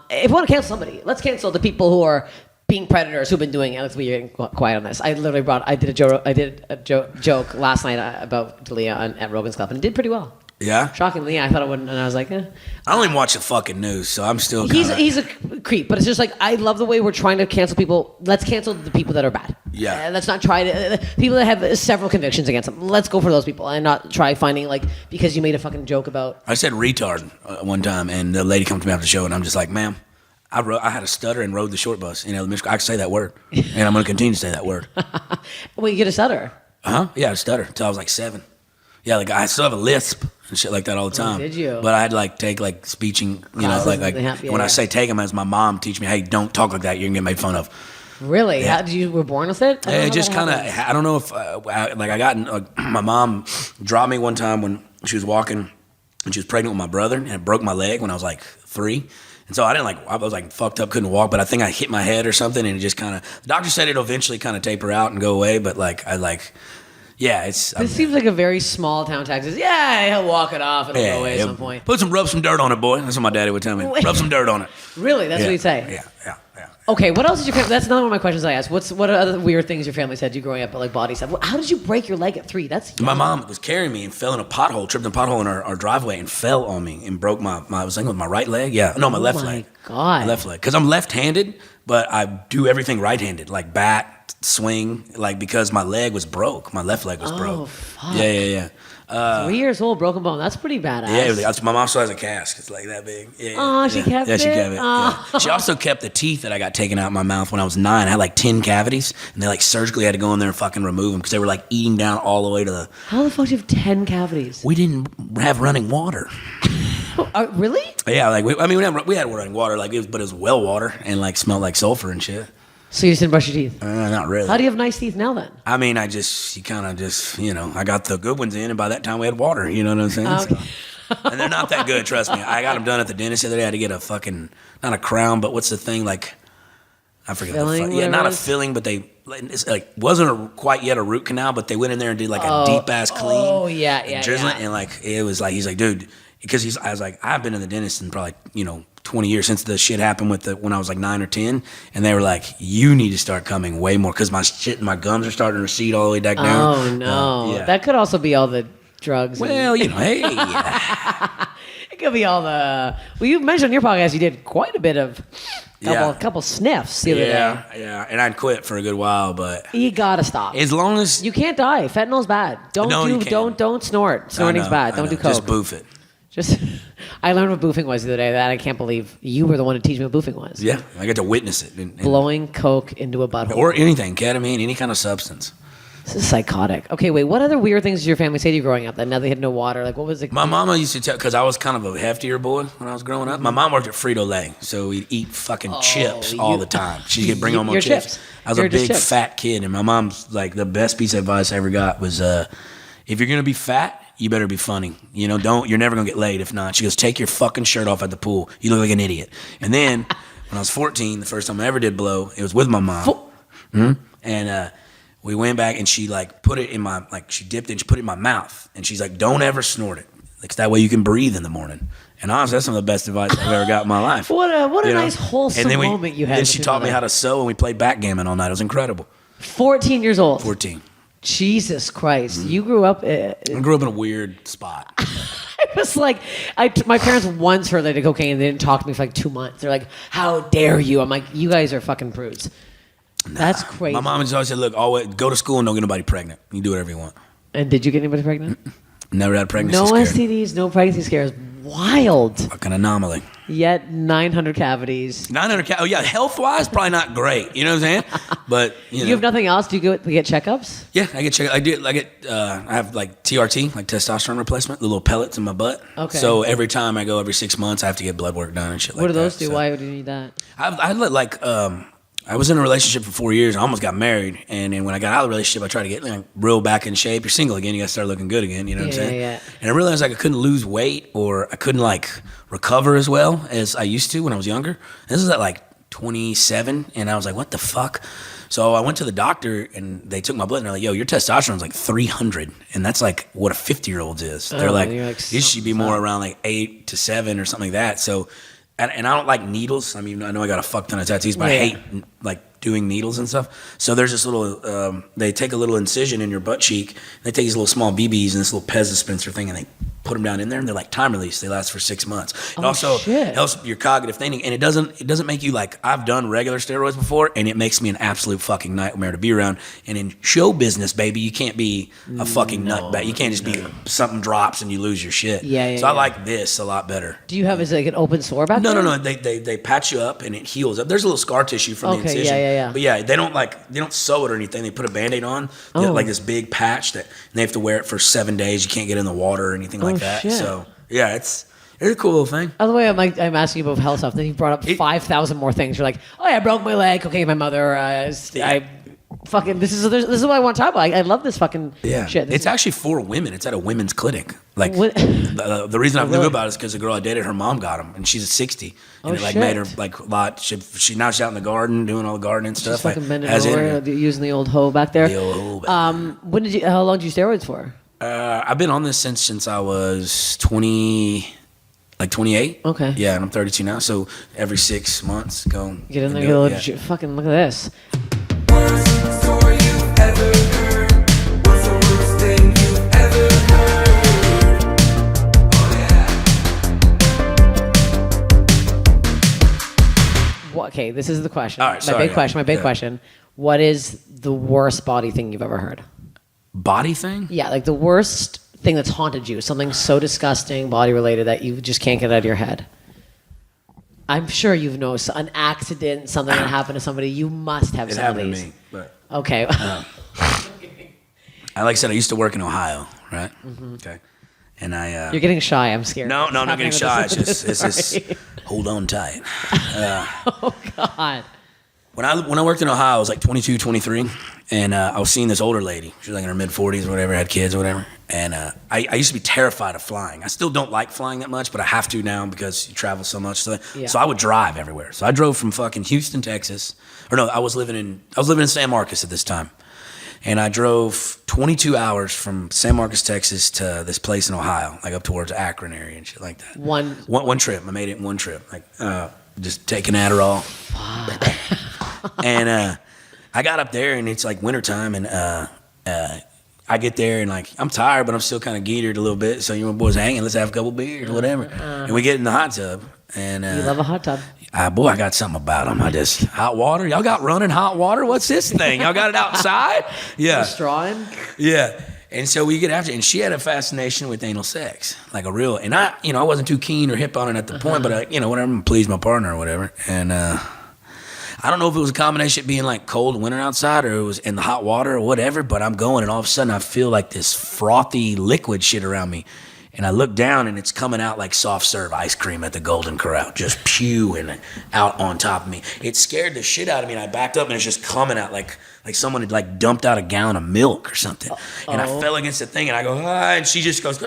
If we want to cancel somebody, let's cancel the people who are being predators who've been doing it. Let's be quiet on this. I did a joke last night about D'Elia at Rogan's Club, and it did pretty well. Yeah? Shockingly, I thought it wouldn't, and I was like, I don't even watch the fucking news, so I'm still He's a creep, but it's just like, I love the way we're trying to cancel people. Let's cancel the people that are bad. Yeah. Let's not try to, people that have several convictions against them. Let's go for those people and not try finding, like, because you made a fucking joke about. I said retard one time, and the lady come to me after the show, and I'm just like, ma'am, I had a stutter and rode the short bus in elementary school. I can say that word, and I'm going to continue to say that word. Well, you get a stutter. Yeah, I stutter until I was like 7. Yeah, like I still have a lisp and shit like that all the time. Did you? But I had to like take like speeching, you know, when I say take them, as my mom teach me, hey, don't talk like that. You're gonna get made fun of. Really? Yeah. You were born with it? It just kind of. I don't know if my mom dropped me one time when she was walking and she was pregnant with my brother, and it broke my leg when I was like 3. And so I was like fucked up, couldn't walk, but I think I hit my head or something, and it just kind of. The doctor said it'll eventually kind of taper out and go away, but yeah, it's. This seems like a very small town Texas. Yeah, he'll walk it off. It'll go away at some point. Rub some dirt on it, boy. That's what my daddy would tell me. Rub some dirt on it. Really? That's what he'd say? Yeah. Okay, what else did your family... That's another one of my questions I asked. What are other weird things your family said to you growing up, like body stuff? How did you break your leg at 3? That's young. My mom was carrying me and fell in a pothole, tripped in a pothole in our driveway and fell on me and broke my I was thinking with my right leg. Yeah. No, my left leg. Oh, my God. My left leg. Because I'm left-handed, but I do everything right-handed, like bat, swing, like because my leg was broke. My left leg was broke. Fuck. Yeah. 3 years old, broken bone. That's pretty badass. Yeah, my mom still has a cast. It's like that big. She kept it? Yeah, she kept it. Yeah. She also kept the teeth that I got taken out of my mouth when I was 9. I had like 10 cavities, and they like surgically had to go in there and fucking remove them because they were like eating down all the way to the... How the fuck do you have 10 cavities? We didn't have running water. Really? Yeah, like we had running water, like but it was well water and like smelled like sulfur and shit. So you just didn't brush your teeth? Not really. How do you have nice teeth now then? I mean, I got the good ones in, and by that time we had water. You know what I'm saying? Okay. So, and they're not that good, trust me. I got them done at the dentist the other day. I had to get a fucking, not a crown, but what's the thing, like, I forget. Filling? Yeah, not a filling, but it's like, wasn't quite yet a root canal, but they went in there and did like a deep ass clean. Oh, yeah. Drizzling, and like, it was like, he's like, dude, because I was like, I've been in the dentist in probably, 20 years since the shit happened when I was like 9 or 10, and they were like, you need to start coming way more because my gums are starting to recede all the way back down. Oh no, That could also be all the drugs. Well, hey, it could be all the. Well, you mentioned on your podcast you did quite a bit of couple sniffs the other day. Yeah, and I'd quit for a good while, but you gotta stop. As long as you can't die, fentanyl's bad. Don't snort. Snorting's bad. Don't do coke. Just boof it. I learned what boofing was the other day. That I can't believe you were the one to teach me what boofing was. Yeah, I got to witness it. And blowing coke into a butthole. Or anything, ketamine, any kind of substance. This is psychotic. Okay, wait, what other weird things did your family say to you growing up? That now they had no water? Like, what was it? My mama used to tell, because I was kind of a heftier boy when I was growing up. My mom worked at Frito-Lay, so we'd eat fucking chips all the time. She'd bring home more chips. I was a big fat kid, and my mom's like, the best piece of advice I ever got was, if you're going to be fat, you better be funny. You're never going to get laid if not. She goes, take your fucking shirt off at the pool. You look like an idiot. And then when I was 14, the first time I ever did blow, it was with my mom. And we went back and she like put it in my, like she dipped it and she put it in my mouth. And she's like, don't ever snort it. Like that way you can breathe in the morning. And honestly, that's some of the best advice I've ever got in my life. What a nice wholesome moment you had. Then she taught me how to sew, and we played backgammon all night. It was incredible. 14 years old. 14. Jesus Christ. You grew up... I grew up in a weird spot. It was like, my parents once heard that I did cocaine and they didn't talk to me for like 2 months. They're like, how dare you? I'm like, you guys are fucking prudes. That's crazy. My mom just always said, look, always go to school and don't get nobody pregnant. You do whatever you want. And did you get anybody pregnant? Never had a pregnancy No scare. STDs, no pregnancy scares. Wild. Fucking anomaly. Yet 900 cavities. 900 Oh, yeah, health-wise, probably not great. You know what I'm saying? But, you know. You have nothing else? Do you go get checkups? Yeah, I get checked. I have like TRT, like testosterone replacement, the little pellets in my butt. Okay. So every time I go every 6 months, I have to get blood work done and shit like that. What do those do? So Why would you need that? I was in a relationship for 4 years. I almost got married, and then when I got out of the relationship, I tried to get real back in shape. You're single again, you got to start looking good again. You know what I'm saying? Yeah. And I realized like I couldn't lose weight, or I couldn't like recover as well as I used to when I was younger. And this was at like 27, and I was like, what the fuck? So I went to the doctor, and they took my blood, and they're like, yo, your testosterone's like 300, and that's like what a 50-year-old's is. They're like, you should be more around like 8 to 7 or something like that. So. And I don't like needles. I mean, I know I got a fuck ton of tattoos, but I hate like doing needles and stuff. So there's this little, they take a little incision in your butt cheek. They take these little small BBs and this little Pez dispenser thing, and they put them down in there, and they're like time release. They last for 6 months. It also helps your cognitive thinking, and it doesn't make you like, I've done regular steroids before, and it makes me an absolute fucking nightmare to be around. And in show business, baby, you can't be a fucking nutbag. You can't just be something drops and you lose your shit. So I like this a lot better. Do you have like an open sore back there? No. They patch you up and it heals up. There's a little scar tissue from the incision. Yeah. But yeah, they don't sew it or anything. They put a Band-Aid on, like this big patch and they have to wear it for 7 days. You can't get in the water or anything like that. Shit. So yeah, it's a cool little thing. By the way, I'm asking you about health stuff. Then you brought up 5,000 more things. You're like, oh yeah, I broke my leg. Okay, my mother. Fucking this is what I want to talk about. I love this fucking shit. It's actually for women. It's at a women's clinic. Like the reason I knew about it is because the girl I dated, her mom got them, and she's 60, and it made her like a lot. She's out in the garden doing all the gardening stuff. She's fucking bending over, using the old hoe back there. The old hoe. How long did you steroids for? I've been on this since I was 20. Like 28. Okay. Yeah, and I'm 32 now. So every 6 months, go get in there. Fucking look at this. Worst story you've ever heard. What's the worst thing you've ever heard? Oh yeah. Okay, this is the question. All right, sorry, my big question. What is the worst body thing you've ever heard? Body thing? Yeah, like the worst thing that's haunted you. Something so disgusting, body related, that you just can't get out of your head. I'm sure you've known an accident, something that happened to somebody. You must have some of these. It happened to me. But, okay. Like I said, I used to work in Ohio, right? Mm-hmm. Okay. And You're getting shy. I'm scared. No, I'm not getting shy. It's just hold on tight. Oh, God. When I worked in Ohio, I was like 22, 23, and I was seeing this older lady. She was like in her mid-40s or whatever, had kids or whatever. And I used to be terrified of flying. I still don't like flying that much, but I have to now because you travel so much. So I would drive everywhere. So I drove from fucking Houston, Texas. Or no, I was living in San Marcos at this time. And I drove 22 hours from San Marcos, Texas to this place in Ohio, like up towards Akron area and shit like that. One trip. I made it in one trip. Like just taking Adderall. And I got up there, and it's like wintertime, and I get there, and like I'm tired, but I'm still kind of geetered a little bit. So my boys hanging, let's have a couple beers or whatever. And we get in the hot tub, and you love a hot tub. I got something about them. Hot water. Y'all got running hot water? What's this thing? Y'all got it outside? Yeah. Straw in? Yeah. And so we get after it, and she had a fascination with anal sex, like a real. And I wasn't too keen or hip on it at the point, but whatever, I'm please my partner or whatever. And I don't know if it was a combination of being like cold winter outside or it was in the hot water or whatever, but I'm going, and all of a sudden I feel like this frothy liquid shit around me. And I look down, and it's coming out like soft serve ice cream at the Golden Corral, just pewing out on top of me. It scared the shit out of me, and I backed up, and it's just coming out like someone had like dumped out a gallon of milk or something. And I fell against the thing, and I go, and she just goes,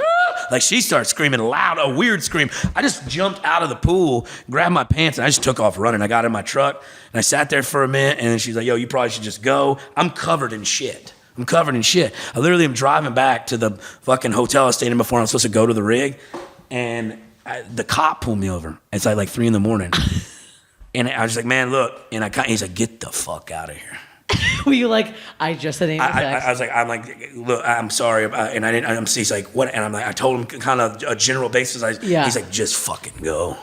like she starts screaming loud, a weird scream. I just jumped out of the pool, grabbed my pants, and I just took off running. I got in my truck, and I sat there for a minute, and then she's like, yo, you probably should just go. I'm covered in shit. I'm covered in shit. I literally am driving back to the fucking hotel I stayed in before I'm supposed to go to the rig, and the cop pulled me over. It's like 3 a.m. And I was like, man, look. And he's like, get the fuck out of here. Were you like, I just said anal sex? I was like, look, I'm sorry. And I didn't, he's like, what? And I'm like, I told him kind of a general basis. He's like, just fucking go.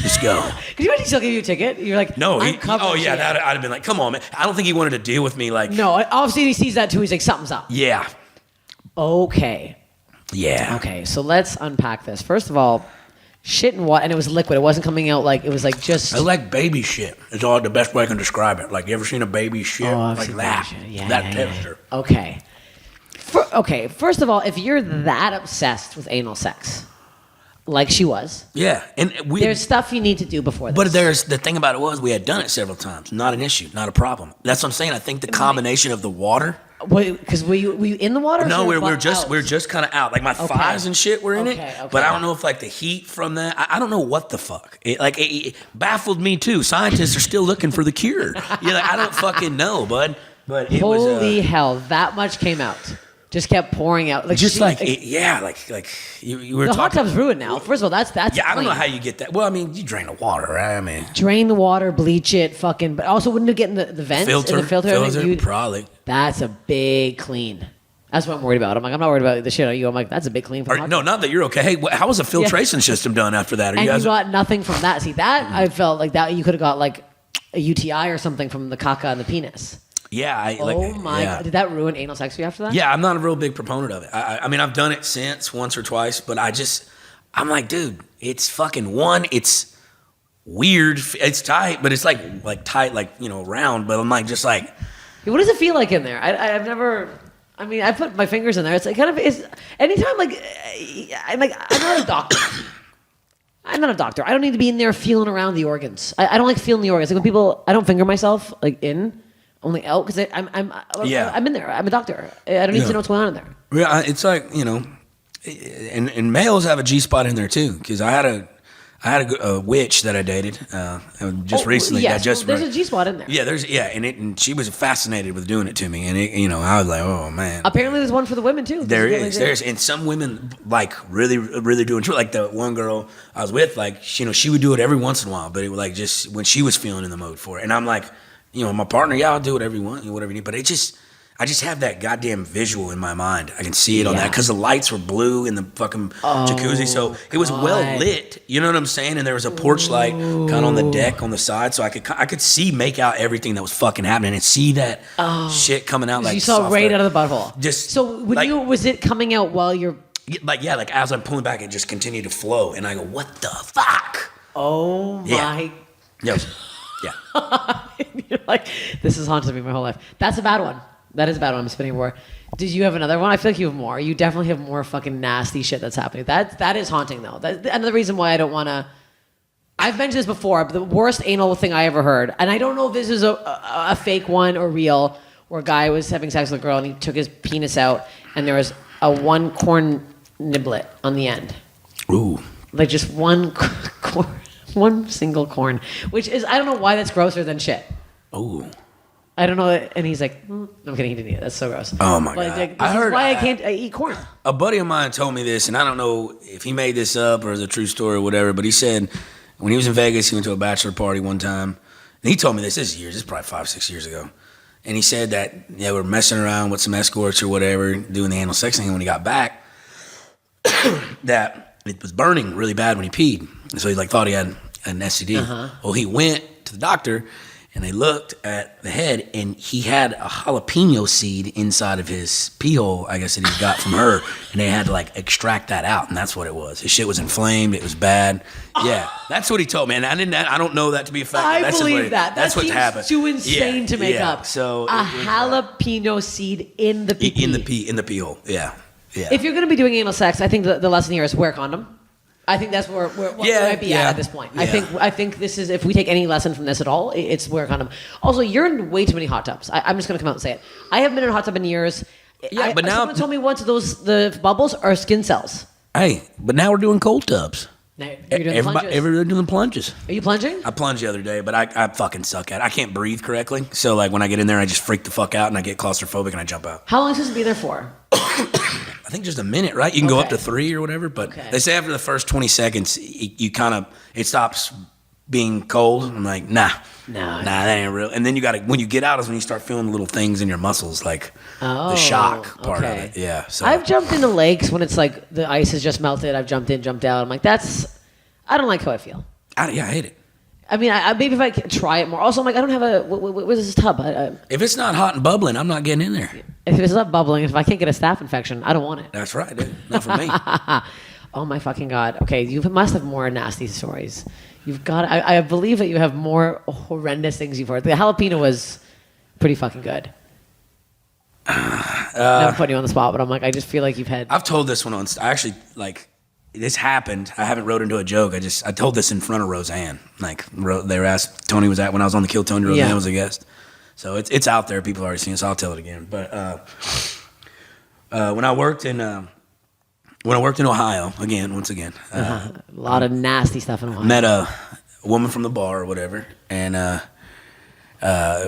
Just go. Could you imagine he'll give you a ticket? You're like, no, I'm covered. I'd have been like, come on, man. I don't think he wanted to deal with me like. No, obviously he sees that too. He's like, something's up. Yeah. Okay. Yeah. Okay, so let's unpack this. First of all, shit and what? And it was liquid. It wasn't coming out like, it was like just. I like baby shit. It's all the best way I can describe it. Like, you ever seen a baby shit? I've Like seen that. baby shit. That texture. Okay. Okay, first of all, if you're that obsessed with anal sex, like she was, Yeah. And there's stuff you need to do before this. But the thing about it was we had done it several times. Not an issue. Not a problem. That's what I'm saying. I think the combination of the water. Because were you in the water? No, or we were out? just kind of out. Like my thighs and shit were in it. Okay. But I don't know if like the heat from that. I don't know what the fuck. It baffled me too. Scientists are still looking for the cure. You're like, I don't fucking know, bud. But it was Holy hell! That much came out. Just kept pouring out. Like just she, like you were the talking. hot tub's ruined now. First of all, that's Yeah, I don't know clean. how you get that. Well, I mean, you drain the water, right? I mean, Drain the water, bleach it, fucking. But also, wouldn't it get in the vents? filter, in the filter, probably. That's a big clean. That's what I'm worried about. I'm like, I'm not worried about the shit on you. I'm like, that's a big clean. For No, not that you're okay. Hey, how was the filtration system done after that? Are And you guys? you got nothing from that. See, that I felt like that you could have got like a UTI or something from the caca and the penis. Yeah. Oh my God. Did that ruin anal sex for you after that? Yeah, I'm not a real big proponent of it. I mean, I've done it since once or twice, but I'm like, dude, it's fucking it's weird. It's tight, but it's like tight, like, round. But I'm like, just like, What does it feel like in there? I've never. I mean, I put my fingers in there. It's like kind of is anytime like I'm not a doctor. I'm not a doctor. I don't need to be in there feeling around the organs. I don't like feeling the organs. Like when people, I don't finger myself like in, only out because I'm in there. I'm a doctor. I don't need to know what's going on in there. Yeah, it's like, and males have a G spot in there too. Because I had a witch that I dated just recently. Yes, that there's a G spot in there. Yeah, and she was fascinated with doing it to me, and I was like, oh man. Apparently, there's one for the women too. There's and some women like really really doing it. Like the one girl I was with, like she would do it every once in a while, but it was like just when she was feeling in the mode for it. And I'm like, my partner, yeah, I'll do whatever you want, whatever you need. But I just have that goddamn visual in my mind. I can see it on that because the lights were blue in the fucking jacuzzi, so it was well lit. You know what I'm saying? And there was a porch light kind of on the deck on the side, so I could make out everything that was fucking happening and see that shit coming out. Like you saw right out of the butthole. Just so was it coming out while you're like as I'm pulling back, it just continued to flow, and I go, what the fuck? Oh my. Yeah. You're like, this has haunted me my whole life. That's a bad one. That is a bad one. I'm spinning for. Did you have another one? I feel like you have more. You definitely have more fucking nasty shit that's happening. That is haunting though. That's another reason why I don't want to. I've mentioned this before, but the worst anal thing I ever heard, and I don't know if this is a fake one or real, where a guy was having sex with a girl and he took his penis out and there was a one corn niblet on the end. Ooh. Like just one corn. One single corn, which is, I don't know why that's grosser than shit. Ooh. I don't know. And he's like, I'm kidding, he didn't eat it. That's so gross. Oh my but God. Like, this is why I can't eat corn. A buddy of mine told me this, and I don't know if he made this up or it's a true story or whatever, but he said when he was in Vegas, he went to a bachelor party one time. And he told me this is probably 5-6 years ago. And he said that they were messing around with some escorts or whatever, doing the anal sex thing. And when he got back, that it was burning really bad when he peed. And so he thought he had an STD. Well, he went to the doctor and they looked at the head and he had a jalapeno seed inside of his pee hole, I guess, that he got from her. And they had to extract that out. And that's what it was. His shit was inflamed. It was bad. Yeah, that's what he told me. And I don't know that to be a fact. I believe that. That's what's seems happened. Too insane to make up. So a jalapeno seed in the pee. In the pee hole. Yeah. If you're going to be doing anal sex, I think the lesson here is wear a condom. I think that's where we might be at this point. Yeah. I think this is, if we take any lesson from this at all, it's wear a condom. Also, you're in way too many hot tubs. I'm just going to come out and say it. I haven't been in a hot tub in years. Yeah, but now someone told me once the bubbles are skin cells. Hey, but now we're doing cold tubs. Now, you're doing the plunges. Everybody doing plunges. Are you plunging? I plunged the other day, but I fucking suck at it. I can't breathe correctly. So like when I get in there, I just freak the fuck out and I get claustrophobic and I jump out. How long is this to be there for? I think just a minute, right? You can go up to 3 or whatever, but they say after the first 20 seconds, you kind of, it stops being cold. I'm like, nah, that ain't real. And then when you get out is when you start feeling the little things in your muscles, like the shock part of it. Yeah. So I've jumped into lakes when it's like the ice has just melted. I've jumped in, jumped out. I'm like, I don't like how I feel. I hate it. I mean, maybe if I can try it more. Also, I'm like, I don't have where's this tub? If it's not hot and bubbling, I'm not getting in there. If it's not bubbling, if I can't get a staph infection, I don't want it. That's right, dude. Not for me. Oh my fucking God. Okay, you must have more nasty stories. You've got. I believe that you have more horrendous things you've heard. The jalapeno was pretty fucking good. Not putting you on the spot, but I'm like, I just feel like you've had. I've told this one on. I actually like. This happened. I haven't wrote into a joke. I told this in front of Roseanne. Like they were asked. Tony was at when I was on the Kill Tony. Roseanne was a guest. So it's out there. People already seen it. So I'll tell it again. But when I worked in Ohio once again, a lot of nasty stuff in Ohio. Met a woman from the bar or whatever, and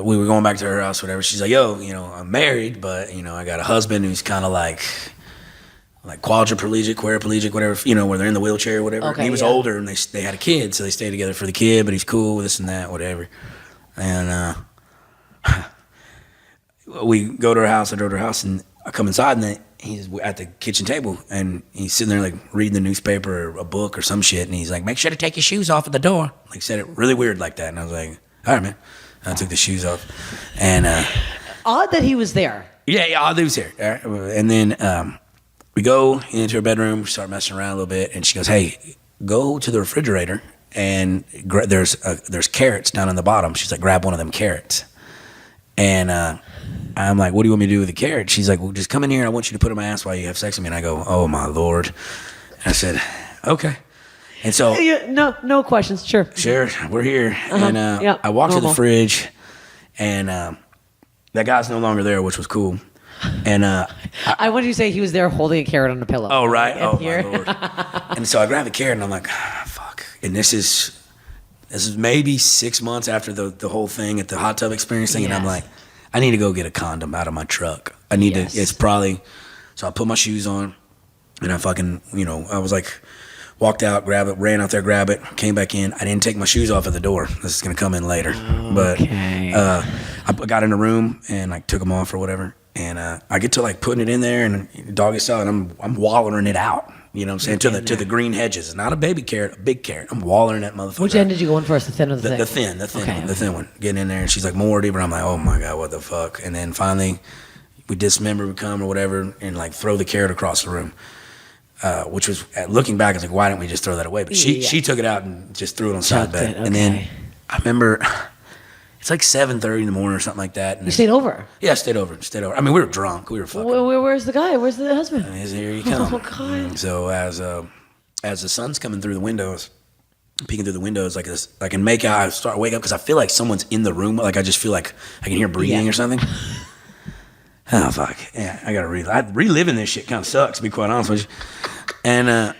we were going back to her house, whatever. She's like, "Yo, I'm married, but I got a husband who's kind of like quadriplegic, quadriplegic, whatever, where they're in the wheelchair or whatever." Okay, and he was older, and they had a kid, so they stayed together for the kid, but he's cool, this and that, whatever. And we go to her house, I go to her house, and I come inside, and he's at the kitchen table, and he's sitting there, like, reading the newspaper or a book or some shit, and he's like, "Make sure to take your shoes off at the door." Like, said it really weird like that, and I was like, "All right, man." And I took the shoes off, and odd that he was there. Yeah, odd that he was here. All right. And then we go into her bedroom, we start messing around a little bit, and she goes, "Hey, go to the refrigerator, and there's carrots down on the bottom." She's like, "Grab one of them carrots." And I'm like, "What do you want me to do with the carrot?" She's like, "Well, just come in here, and I want you to put in my ass while you have sex with me." And I go, "Oh, my Lord." And I said, "Okay." And so... No questions, sure. Sure, we're here. And I walked to the fridge, and that guy's no longer there, which was cool. And I wanted you to say he was there holding a carrot on a pillow. Oh, right. Oh, my Lord. And so I grabbed the carrot, and I'm like, fuck. And this is maybe 6 months after the whole thing at the hot tub experience thing. Yes. And I'm like, I need to go get a condom out of my truck. I need to, it's probably, so I put my shoes on, and I fucking, I was like, walked out, grabbed it, ran out there, grab it, came back in. I didn't take my shoes off at the door. This is going to come in later. Okay. But I got in the room and took them off or whatever. And I get to putting it in there and doggy style, and I'm wallering it out. You know what I'm saying? To the green hedges. Not a baby carrot, a big carrot. I'm wallering that motherfucker. Which end did you go in first, the thin or the thick? The thin one. Getting in there, and she's like, "More deeper." I'm like, "Oh my God, what the fuck?" And then finally, we dismember, we come or whatever, and throw the carrot across the room. Which was, looking back, I was like, why didn't we just throw that away? But she took it out and just threw it on the side bed. Okay. And then I remember... It's 7:30 in the morning or something like that. And you stayed over? Yeah, I stayed over. I mean, we were drunk. We were fucking. Where's the guy? Where's the husband? And here you come. Oh, God. So as the sun's coming through the windows, peeking through the windows like this, I can make out, I start wake up because I feel like someone's in the room. Like I just feel like I can hear breathing or something. Oh, fuck. Yeah, I got to reliving this shit kind of sucks, to be quite honest with you. And I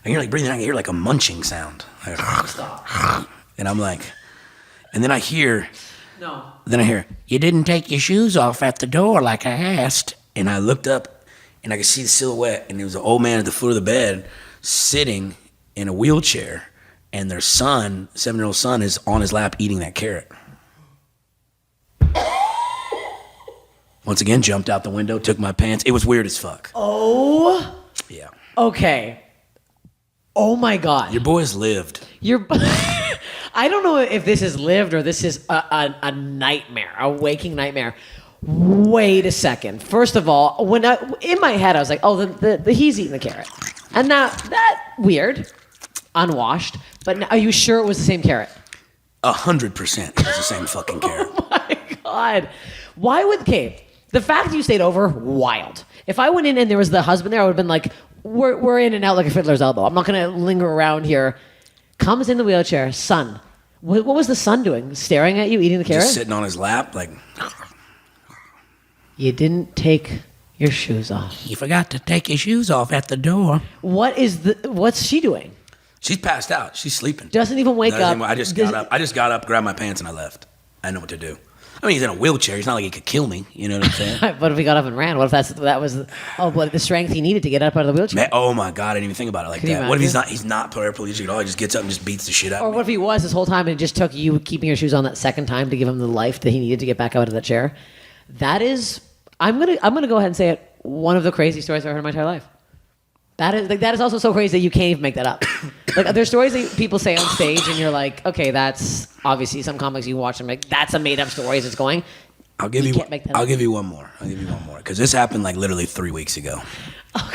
hear breathing, I can hear a munching sound. And I'm like, and then I hear, "You didn't take your shoes off at the door like I asked." And I looked up and I could see the silhouette, and there was an old man at the foot of the bed sitting in a wheelchair, and their son, 7-year-old son, is on his lap eating that carrot. Once again, jumped out the window, took my pants. It was weird as fuck. Oh. Yeah. Okay. Oh my God. Your boys lived. I don't know if this is lived or this is a nightmare, a waking nightmare. Wait a second. First of all, in my head, I was like, oh, the he's eating the carrot. And now, that weird, unwashed, but now, are you sure it was the same carrot? 100% it was the same fucking carrot. Oh my God. Why would, the fact you stayed over, wild. If I went in and there was the husband there, I would have been like, we're in and out like a fiddler's elbow. I'm not going to linger around here. Comes in the wheelchair, son. What was the son doing? Staring at you, eating the carrot? Just sitting on his lap, You didn't take Your shoes off. You forgot to take your shoes off at the door. What's she doing? She's passed out. She's sleeping. Doesn't even wake up. I just got up, grabbed my pants, and I left. I know what to do. I mean, he's in a wheelchair. He's not like he could kill me. You know what I'm saying? But if he got up and ran, what if that was the strength he needed to get up out of the wheelchair? Man, oh my God, I didn't even think about it like that. What if he's not paraplegic at all? He just gets up and just beats the shit out of me. Or what if he was this whole time and it just took you keeping your shoes on that second time to give him the life that he needed to get back out of the chair? That is, I'm gonna go ahead and say it, one of the crazy stories I've heard in my entire life. That is also so crazy that you can't even make that up. Like, there's stories that people say on stage and you're like, okay, that's obviously some comics you watch and like, that's a made up story as it's going. I'll give you one more because this happened like literally 3 weeks ago.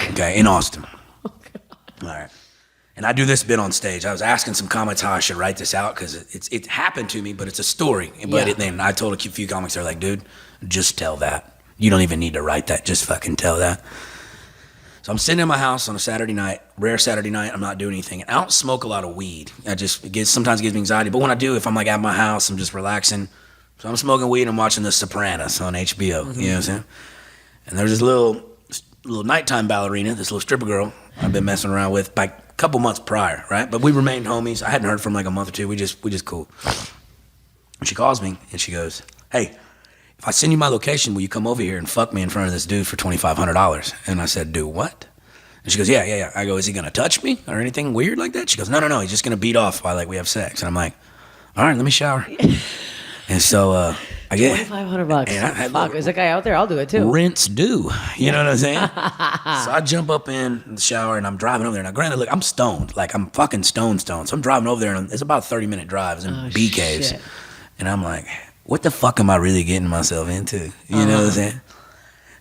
Okay, in Austin. All right. And I do this bit on stage. I was asking some comics how I should write this out because it happened to me, but it's a story. But then I told a few comics, they're like, dude, just tell that. You don't even need to write that. Just fucking tell that. So I'm sitting in my house on a Saturday night, rare Saturday night. I'm not doing anything. And I don't smoke a lot of weed. Sometimes it gives me anxiety. But when I do, if I'm like at my house, I'm just relaxing. So I'm smoking weed and I'm watching The Sopranos on HBO. Mm-hmm. You know what I'm saying? And there's this little nighttime ballerina, this little stripper girl I've been messing around with like a couple months prior, right? But we remained homies. I hadn't heard from like a month or two. We just cool. And she calls me and she goes, hey, if I send you my location, will you come over here and fuck me in front of this dude for $2,500? And I said, do what? And she goes, yeah. I go, is he going to touch me or anything weird like that? She goes, no. He's just going to beat off while like we have sex. And I'm like, all right, let me shower. And so I get $2,500. And fuck, is that guy out there? I'll do it too. Rinse due. You know what I'm saying? So I jump up in the shower and I'm driving over there. Now, granted, look, I'm stoned. Like, I'm fucking stoned. So I'm driving over there and it's about a 30-minute drive. It's in Bee Caves. Shit. And I'm like, what the fuck am I really getting myself into? You know what I'm saying?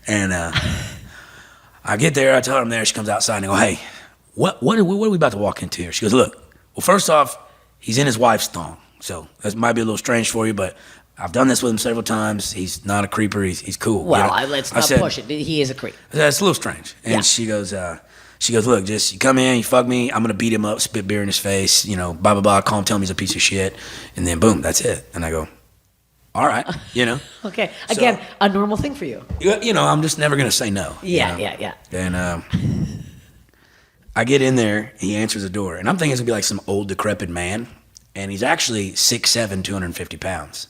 And I get there, I tell her I'm there, she comes outside and I go, hey, what are we about to walk into here? She goes, look, well, first off, he's in his wife's thong. So that might be a little strange for you, but I've done this with him several times. He's not a creeper, he's cool. Well, you know? Let's not push it. He is a creep. That's a little strange. And she goes, look, just you come in, you fuck me, I'm going to beat him up, spit beer in his face, you know, blah, blah, blah, call him, tell him he's a piece of shit. And then boom, that's it. And I go, all right, you know. Okay. Again, so, a normal thing for you. You know, I'm just never going to say no. Yeah. And I get in there, he answers the door, and I'm thinking it's going to be like some old decrepit man, and he's actually 6'7", 250 pounds.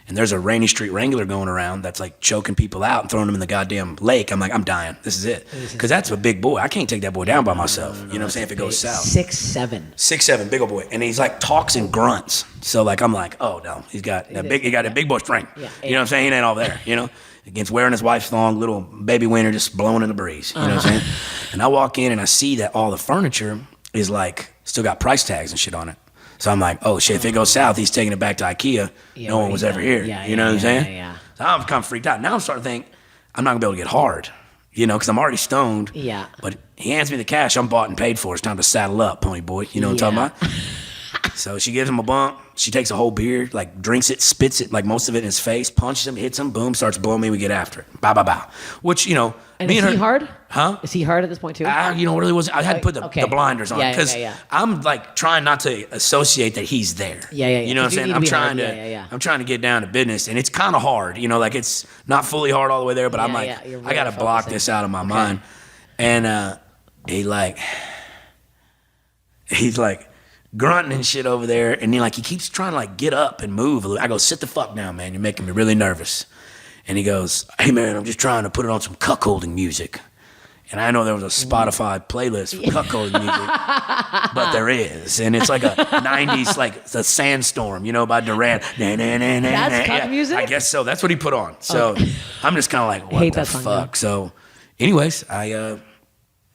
And there's a Rainy Street Wrangler going around that's like choking people out and throwing them in the goddamn lake. I'm like, I'm dying. This is it. Because that's a big boy. I can't take that boy down by myself. You know what I'm saying? If it goes south. 6'7". 6'7", big old boy. And he's like talks and grunts. So like, I'm like, oh no, he got a big boy strength. Yeah, you know what I'm saying? He ain't all there, you know? Against wearing his wife's thong, little baby winter just blowing in the breeze. You know what I'm saying? And I walk in and I see that all the furniture is like, still got price tags and shit on it. So I'm like, oh shit, if it goes south, he's taking it back to IKEA. No one was ever here. You know what I'm saying? Yeah. So I'm kind of freaked out. Now I'm starting to think, I'm not going to be able to get hard, you know, because I'm already stoned. Yeah. But he hands me the cash I'm bought and paid for. It's time to saddle up, pony boy. You know what I'm talking about? So she gives him a bump. She takes a whole beer, like drinks it, spits it, like most of it in his face, punches him, hits him, boom, starts blowing me. We get after it. Bow, bow, bow. Which, you know. And is he hard? Huh? Is he hard at this point too? You know, really wasn't. I had to put the blinders on because I'm like trying not to associate that he's there. Yeah. You know what I'm saying? I'm trying to get down to business, and it's kind of hard. You know, like it's not fully hard all the way there, but I'm like, I got to block this out of my mind. And he's like grunting and shit over there, and then like he keeps trying to like get up and move. I go, sit the fuck down, man. You're making me really nervous. And he goes, hey man, I'm just trying to put it on some cuckolding music. And I know there was a Spotify playlist for cuckolding music, but there is. And it's like a 90s, like the Sandstorm, you know, by Duran. That's cuck music? I guess so. That's what he put on. So I'm just kind of like, what the fuck? So anyways, I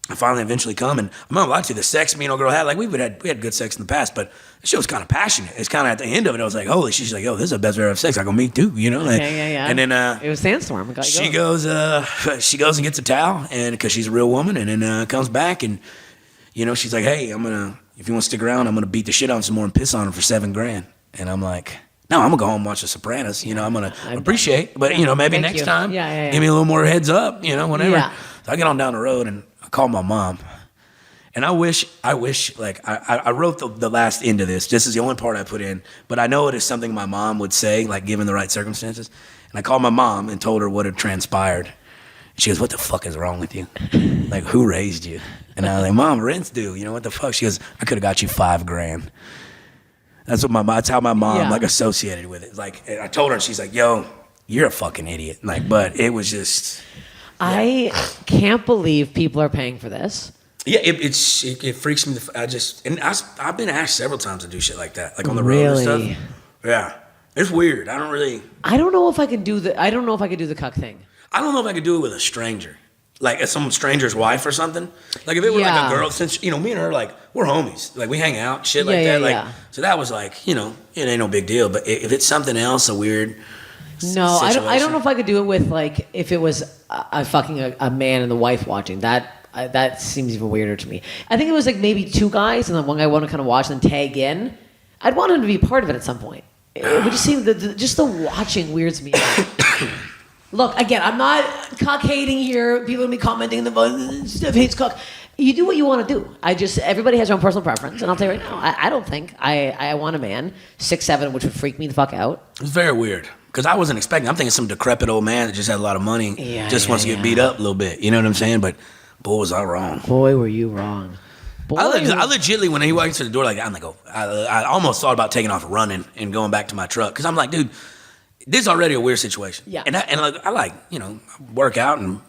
finally eventually come, and I'm not allowed to. The sex me and old girl had, like we had good sex in the past, but the shit was kind of passionate. It's kind of at the end of it, I was like, holy shit. She's like, yo, this is the best way to have sex. I go, me too, you know? Like, yeah. And then it was Sandstorm. She goes and gets a towel, and because she's a real woman, and then comes back, and you know, she's like, hey, if you want to stick around, I'm gonna beat the shit out of him some more and piss on him for $7,000. And I'm like, no, I'm gonna go home and watch The Sopranos. You know, I'm gonna appreciate, but you know, maybe next time, give me a little more heads up, you know, whenever. Yeah. So I get on down the road and I call my mom. And I wish, like, I wrote the last end of this. This is the only part I put in. But I know it is something my mom would say, like, given the right circumstances. And I called my mom and told her what had transpired. She goes, what the fuck is wrong with you? Like, who raised you? And I was like, Mom, rent's due. You know, what the fuck? She goes, I could have got you $5,000. That's how my mom like associated with it. Like, I told her, and she's like, yo, you're a fucking idiot. Like, but it was just. I can't believe people are paying for this. Yeah, it freaks me. I've been asked several times to do shit like that, like on the road and stuff. Yeah, it's weird. I don't know if I could do the cuck thing. I don't know if I could do it with a stranger, like some stranger's wife or something. Like if it were like a girl, since me and her, like we're homies, like we hang out, shit like that. Like so that was like it ain't no big deal. But if it's something else, a weird. No, I don't know if I could do it with like if it was a fucking a man and the wife watching that. That seems even weirder to me. I think it was like maybe two guys and then one guy want to kind of watch and tag in. I'd want him to be part of it at some point. It would just seem just the watching weirds me out. Look, again, I'm not cock hating here. People will be commenting in the Steph hates cock. You do what you want to do. Everybody has their own personal preference, and I'll tell you right now, I don't think I want a man 6'7", which would freak me the fuck out. It was very weird because I wasn't expecting. I'm thinking some decrepit old man that just had a lot of money, wants to get beat up a little bit. You know what I'm saying? But boy, was I wrong. Boy, were you wrong. I legitimately, when he walked into the door, like I'm like, I almost thought about taking off running and going back to my truck because I'm like, dude. This is already a weird situation. Yeah. And I work out and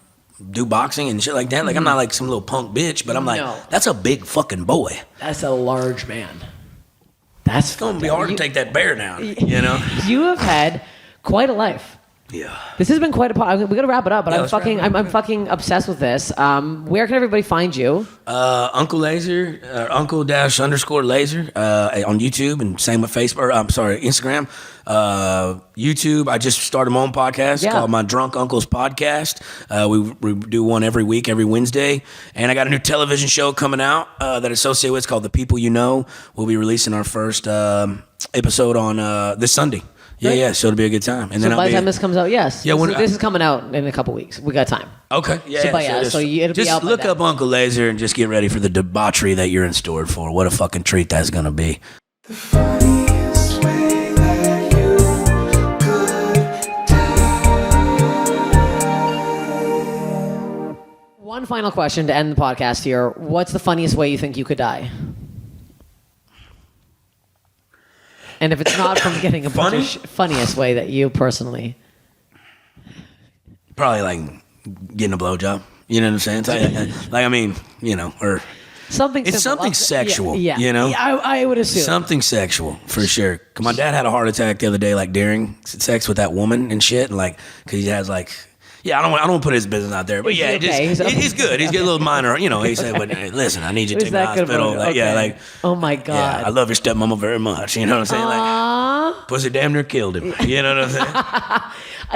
do boxing and shit like that. Like, I'm not like some little punk bitch, but I'm like, that's a big fucking boy. That's a large man. It's going to be hard to take that bear down, you know? You have had quite a life. Yeah. This has been quite a we got to wrap it up, but I'm fucking obsessed with this. Where can everybody find you? Uncle Lazer, Uncle_Lazer, on YouTube, and same with Facebook, Instagram. YouTube, I just started my own podcast called My Drunk Uncle's Podcast. We do one every week, every Wednesday. And I got a new television show coming out that I associate with. It's called The People You Know. We'll be releasing our first episode on this Sunday. Yeah, so it'll be a good time. And so then by the time this comes out, yes. Yeah, this is coming out in a couple weeks. We got time. Okay. Yeah. So it'll be out by look up Uncle Lazer and just get ready for the debauchery that you're in store for. What a fucking treat that's gonna be. The funniest way that you could die. One final question to end the podcast here. What's the funniest way you think you could die? And if it's not from getting a funniest way that you personally... Probably like getting a blowjob. You know what I'm saying? Or... Something it's simple. Something sexual, yeah. You know? I would assume. Something sexual, for sure. Cause my dad had a heart attack the other day, like during sex with that woman and shit. And like, cause he has like... Yeah, I don't put his business out there, but he's good. He's good. He's got a little minor, he said, "But hey, listen, I need you to take me to the hospital." Like, okay. Yeah, like, oh my god, yeah, I love your stepmama very much. You know what I'm saying? Aww. Like, pussy damn near killed him. You know what I'm saying?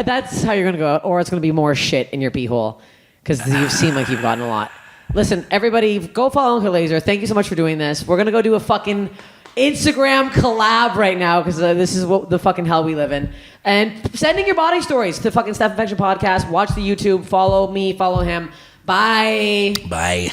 That's how you're gonna go out, or it's gonna be more shit in your pee hole because you seem like you've gotten a lot. Listen, everybody, go follow Uncle Lazer. Thank you so much for doing this. We're gonna go do a fucking Instagram collab right now because this is what the fucking hell we live in. And sending your body stories to fucking Steph Infection Podcast. Watch the YouTube. Follow me. Follow him. Bye. Bye.